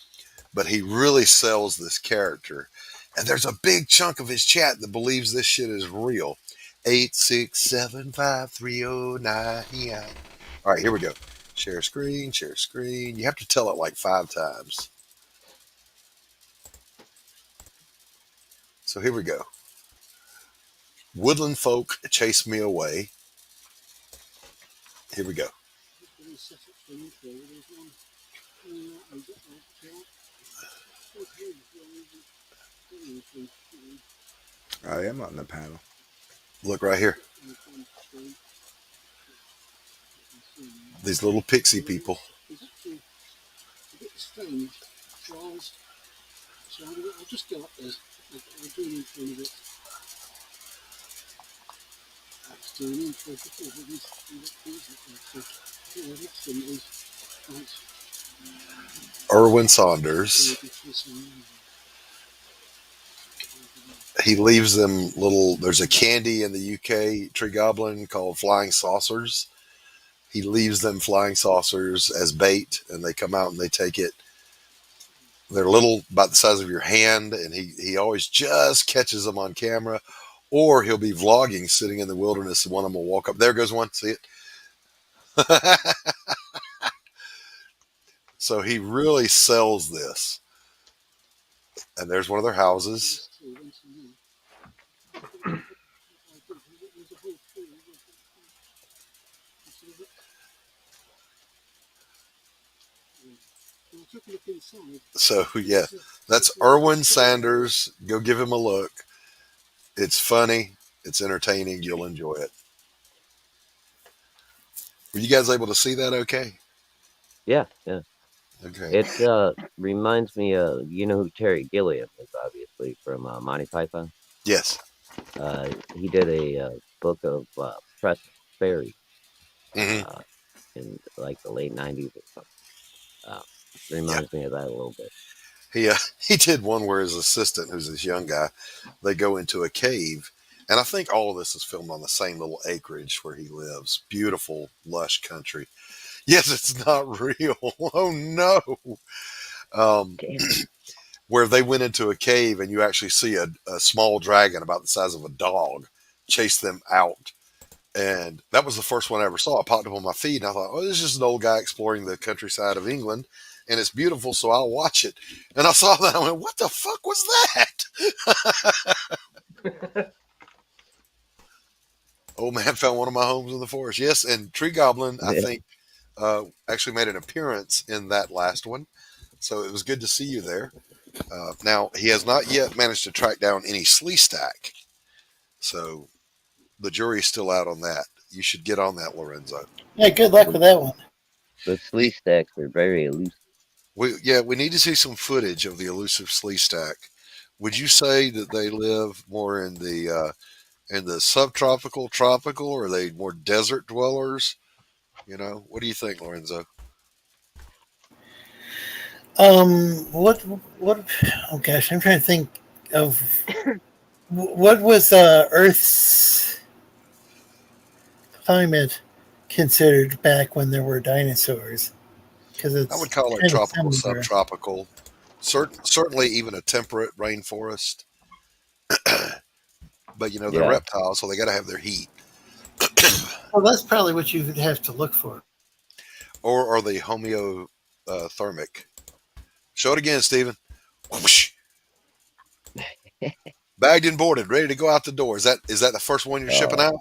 But he really sells this character, and there's a big chunk of his chat that believes this shit is real. 8675309. All right, here we go. Share screen, share screen. You have to tell it like 5 times. So here we go. Woodland folk chase me away. Here we go. I am on the panel. Look right here. These little pixie people. I'll just go up there. I do need to do a bit. That's doing in for Erwin Saunders. He leaves them little. There's a candy in the UK tree goblin called flying saucers. He leaves them flying saucers as bait, and they come out and they take it. They're little, about the size of your hand, and he always just catches them on camera, or he'll be vlogging sitting in the wilderness, and one of them will walk up. There goes one. See it? So he really sells this. And there's one of their houses. So yeah, that's Erwin Sanders. Go give him a look. It's funny. It's entertaining. You'll enjoy it. Were you guys able to see that okay? Yeah. Okay. It reminds me of, you know who Terry Gilliam is, obviously, from Monty Python? Yes. He did a book of press fairy Mm-hmm. in like the late 90s or something. Reminds me of that a little bit. He did one where his assistant, who's this young guy, they go into a cave, and I think all of this is filmed on the same little acreage where he lives. Beautiful, lush country. Yes, it's not real. Oh no. Where they went into a cave, and you actually see a small dragon about the size of a dog chase them out. And that was the first one I ever saw. It popped up on my feed, and I thought, oh, this is just an old guy exploring the countryside of England, and it's beautiful, so I'll watch it. And I saw that, and I went, what the fuck was that? Old man found one of my homes in the forest. Yes, and Tree Goblin, I Yeah. think, actually made an appearance in that last one. So it was good to see you there. Now, he has not yet managed to track down any Slee Stack. So the jury's still out on that. You should get on that, Lorenzo. Yeah, good luck with that one. The Slee Stacks are very elusive. We need to see some footage of the elusive Slee Stack. Would you say that they live more in the subtropical, tropical, or are they more desert dwellers? What do you think, Lorenzo? What? Oh gosh, I'm trying to think of what was Earth's climate considered back when there were dinosaurs? Because I would it's call it kind of tropical, similar. subtropical. Certainly, even a temperate rainforest. But they're Yeah. reptiles, so they got to have their heat. Well, that's probably what you would have to look for. Or are they homeothermic? Show it again, Stephen. Whoosh. Bagged and boarded, ready to go out the door. Is that the first one you're shipping out?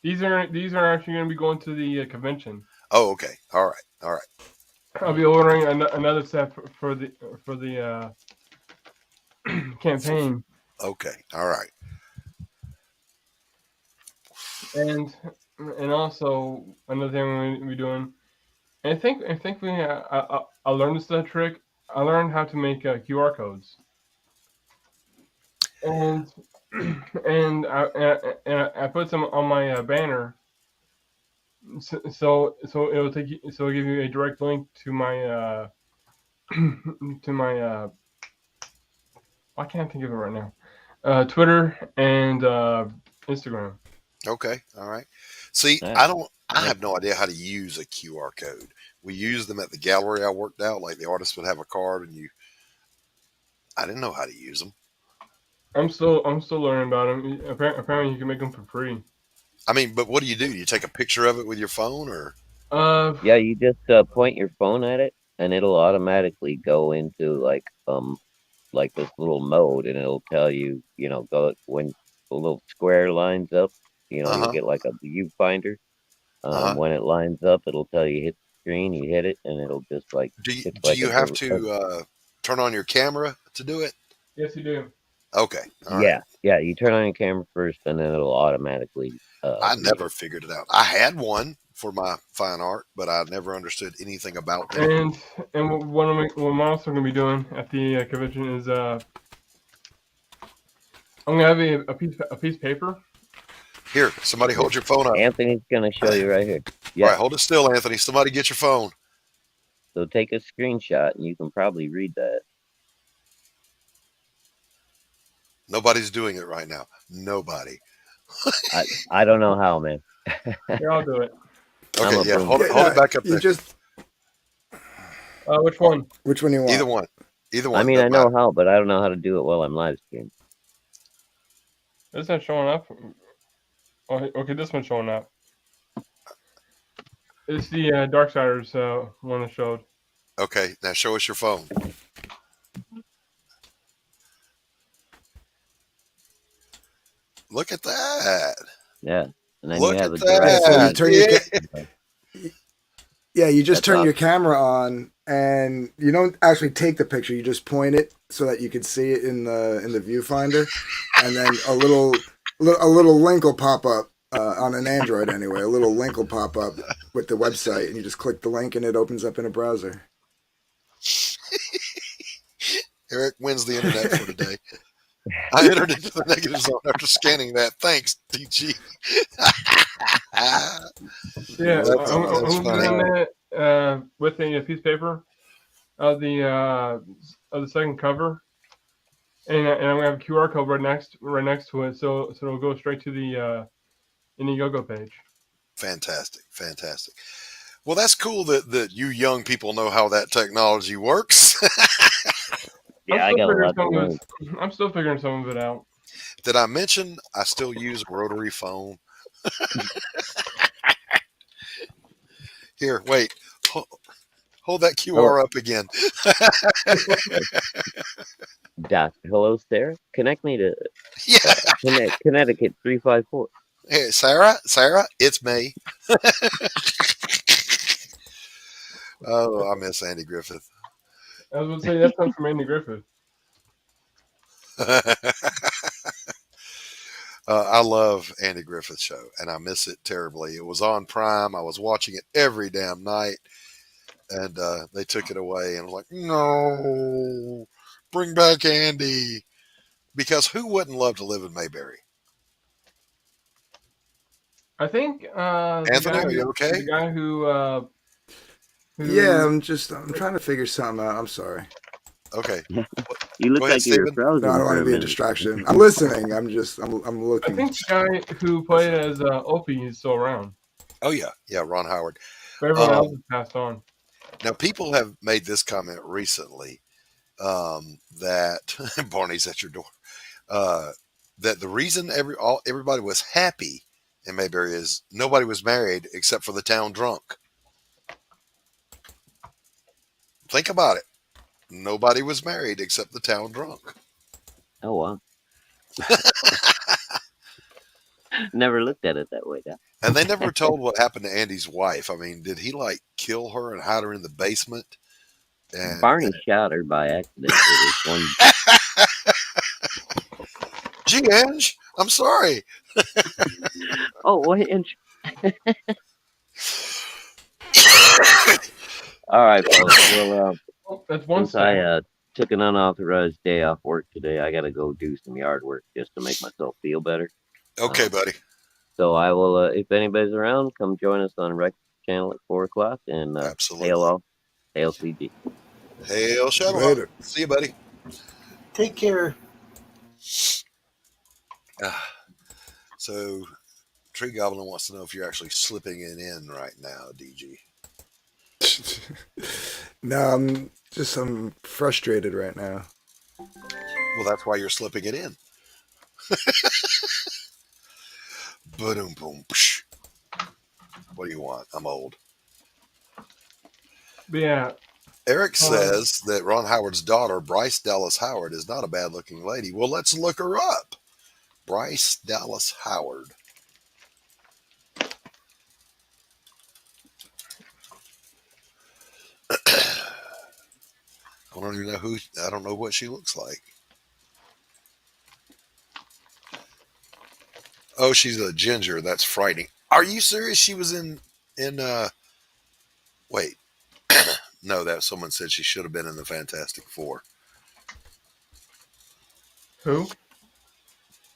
These are actually going to be going to the convention. Oh, okay. All right. I'll be ordering another set for the campaign. Okay. All right. And also another thing we're gonna be doing. And I think I learned this trick. I learned how to make QR codes. And I put some on my banner. So it'll give you a direct link to my to my I can't think of it right now. Twitter and Instagram. Okay. All right. See, Yeah. I have no idea how to use a QR code. We use them at the gallery I worked out. Like the artist would have a card I didn't know how to use them. I'm still learning about them. Apparently you can make them for free. I mean, but what do? You take a picture of it with your phone or? Yeah, you just point your phone at it, and it'll automatically go into like this little mode, and it'll tell you, go when the little square lines up. You'll get like a viewfinder. When it lines up, it'll tell you hit the screen. You hit it, and it'll just like. Do you have to turn on your camera to do it? Yes, you do. Okay. All Yeah, right. yeah. You turn on your camera first, and then it'll automatically. I never figured it out. I had one for my fine art, but I never understood anything about them. And what I'm also going to be doing at the convention is I'm going to have a piece of paper. Here, somebody hold your phone up. Anthony's going to show you right here. Yeah. All right, hold it still, Anthony. Somebody get your phone. So take a screenshot, and you can probably read that. Nobody's doing it right now. Nobody. I don't know how, man. Here, I'll do it. Okay, yeah, hold it back up there. You just which one? Which one you want? Either one. I mean, I know how, but I don't know how to do it while I'm live streaming. This not showing up. Oh, okay, this one's showing up. It's the Darksiders one that showed. Okay, now show us your phone. Look at that. Yeah. And then Look you have at a direct that. So you turn you just That's turn your awesome. camera on, and you don't actually take the picture. You just point it so that you can see it in the viewfinder, and then a little link will pop up on an Android anyway. A little link will pop up with the website, and you just click the link, and it opens up in a browser. Eric wins the internet for today. I entered into the negative zone after scanning that. Thanks, DG. Yeah, That's I'm funny. doing that with a piece of paper of the second cover, and I'm gonna have a QR code right next to it, so it'll go straight to the Indiegogo page. Fantastic. Well, that's cool that you young people know how that technology works. Yeah, I got a lot to learn. I'm still figuring some of it out. Did I mention I still use a rotary phone? Here, wait. Hold that QR up again. Hello, Sarah. Connect me to Connecticut 354. Hey, Sarah, it's me. Oh, I miss Andy Griffith. I was going to say that comes from Andy Griffith. I love Andy Griffith's show, and I miss it terribly. It was on Prime. I was watching it every damn night, and they took it away. And I was like, no, bring back Andy. Because who wouldn't love to live in Mayberry? I think Anthony, are you okay? The guy who Yeah, I'm trying to figure something out. I'm sorry. Okay. You look like you're frozen. No, I don't want to be a distraction. I'm listening. I'm looking. I think the guy who played as Opie is still around. Oh yeah, Ron Howard. But everyone else has passed on. Now people have made this comment recently that Barney's at your door. That the reason everybody was happy in Mayberry is nobody was married except for the town drunk. Think about it. Nobody was married except the town drunk. Oh, wow. Never looked at it that way. And they never told what happened to Andy's wife. I mean, did he like kill her and hide her in the basement? And Barney shot her by accident. Gee, Ange, I'm sorry. Oh, wait, Ange. All right, folks. Well, that's one since I took an unauthorized day off work today, I got to go do some yard work just to make myself feel better. Okay, buddy. So I will, if anybody's around, come join us on Rex Channel at 4 o'clock. And absolutely. Hail all. Hail CG. Hail Shadow. Later. See you, buddy. Take care. So, Tree Goblin wants to know if you're actually slipping it in right now, DG. No, I'm frustrated right now. Well, that's why you're slipping it in. Boom, boom, psh. What do you want? I'm old. Yeah. Eric says that Ron Howard's daughter, Bryce Dallas Howard, is not a bad-looking lady. Well, let's look her up. Bryce Dallas Howard. I don't even know I don't know what she looks like. Oh, she's a ginger. That's frightening. Are you serious? She was in wait. No, that someone said she should have been in the Fantastic Four. Who?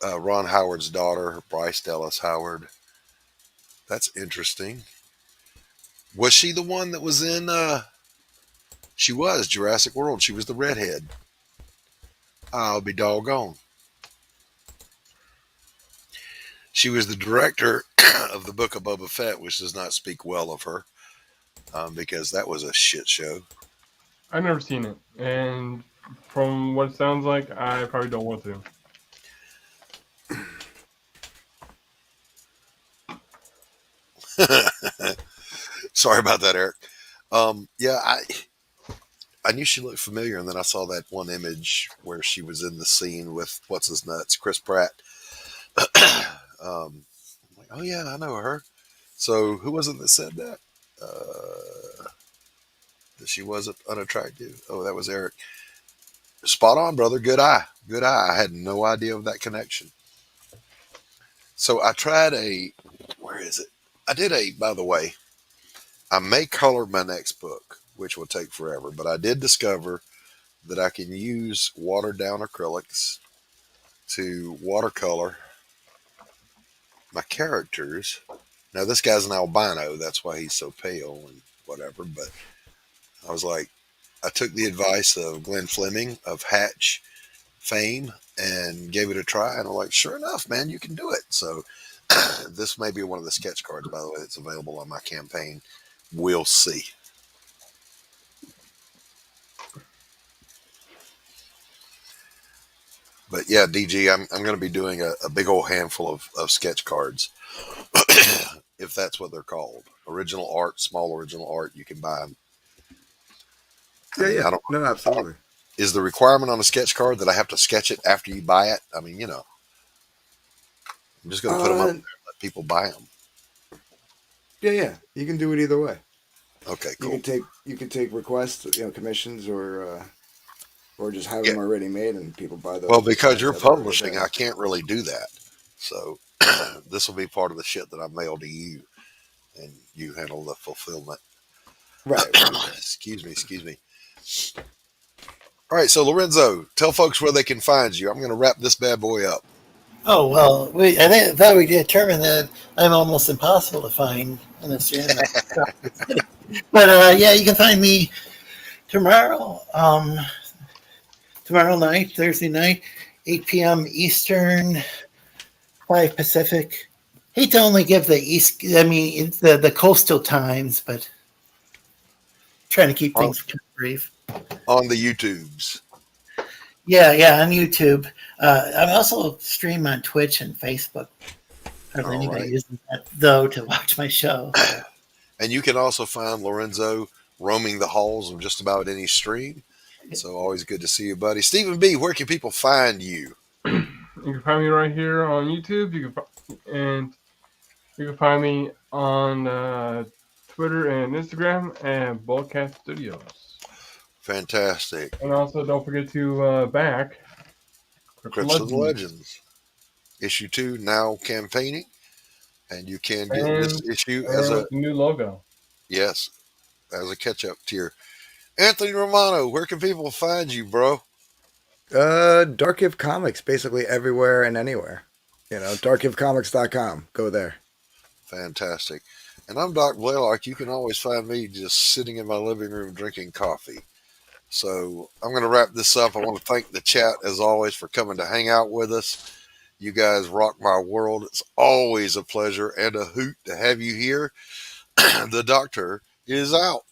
Ron Howard's daughter, Bryce Dallas Howard. That's interesting. Was she the one that was in she was Jurassic World. She was the redhead. I'll be doggone. She was the director of the Book of Boba Fett, which does not speak well of her, because that was a shit show. I've never seen it, and from what it sounds like, I probably don't want to. Sorry about that, Eric. Yeah, I knew she looked familiar, and then I saw that one image where she was in the scene with what's his nuts, Chris Pratt. I'm like, oh yeah, I know her. So who was it that said that? That she wasn't unattractive. Oh, that was Eric. Spot on, brother. Good eye. Good eye. I had no idea of that connection. So I tried where is it? I did by the way, I may color my next book, which will take forever, but I did discover that I can use watered down acrylics to watercolor my characters. Now this guy's an albino, that's why he's so pale and whatever, but I was like, I took the advice of Glenn Fleming of Hatch fame and gave it a try, and I'm like, sure enough, man, you can do it. So this may be one of the sketch cards, by the way, that's available on my campaign. We'll see. But yeah, DG, I'm going to be doing a big old handful of sketch cards, if that's what they're called. Original art, small original art. You can buy them Yeah. I don't. No, absolutely. Is the requirement on a sketch card that I have to sketch it after you buy it? I mean, I'm just going to put them up there and let people buy them. Yeah. You can do it either way. Okay, cool. You can take requests, commissions, or just have them already made and people buy those. Well, because you're publishing, I can't really do that. So this will be part of the shit that I mail to you, and you handle the fulfillment. Right. Excuse me. All right, so Lorenzo, tell folks where they can find you. I'm going to wrap this bad boy up. Oh, well, I thought we determined that I'm almost impossible to find unless you're in the But yeah, you can find me tomorrow night, Thursday night, 8 p.m. Eastern, 5 Pacific. Hate to only give the coastal times, but trying to keep things brief. On the YouTubes. Yeah, on YouTube. I'm also stream on Twitch and Facebook. Hardly anybody uses that, though, to watch my show. And you can also find Lorenzo roaming the halls of just about any stream. So always good to see you, buddy. Stephen B., where can people find you? You can find me right here on YouTube. You can find me on Twitter and Instagram and Bullcat Studios. Fantastic. And also, don't forget to back Crypts of the Legends. Issue 2 now campaigning, and you can get this issue as a new logo. Yes, as a catch-up tier. Anthony Romano, where can people find you, bro? Dark If Comics, basically everywhere and anywhere. darkifcomics.com. Go there. Fantastic. And I'm Doc Blaylock. You can always find me just sitting in my living room drinking coffee. So I'm going to wrap this up. I want to thank the chat, as always, for coming to hang out with us. You guys rock my world. It's always a pleasure and a hoot to have you here. The doctor is out.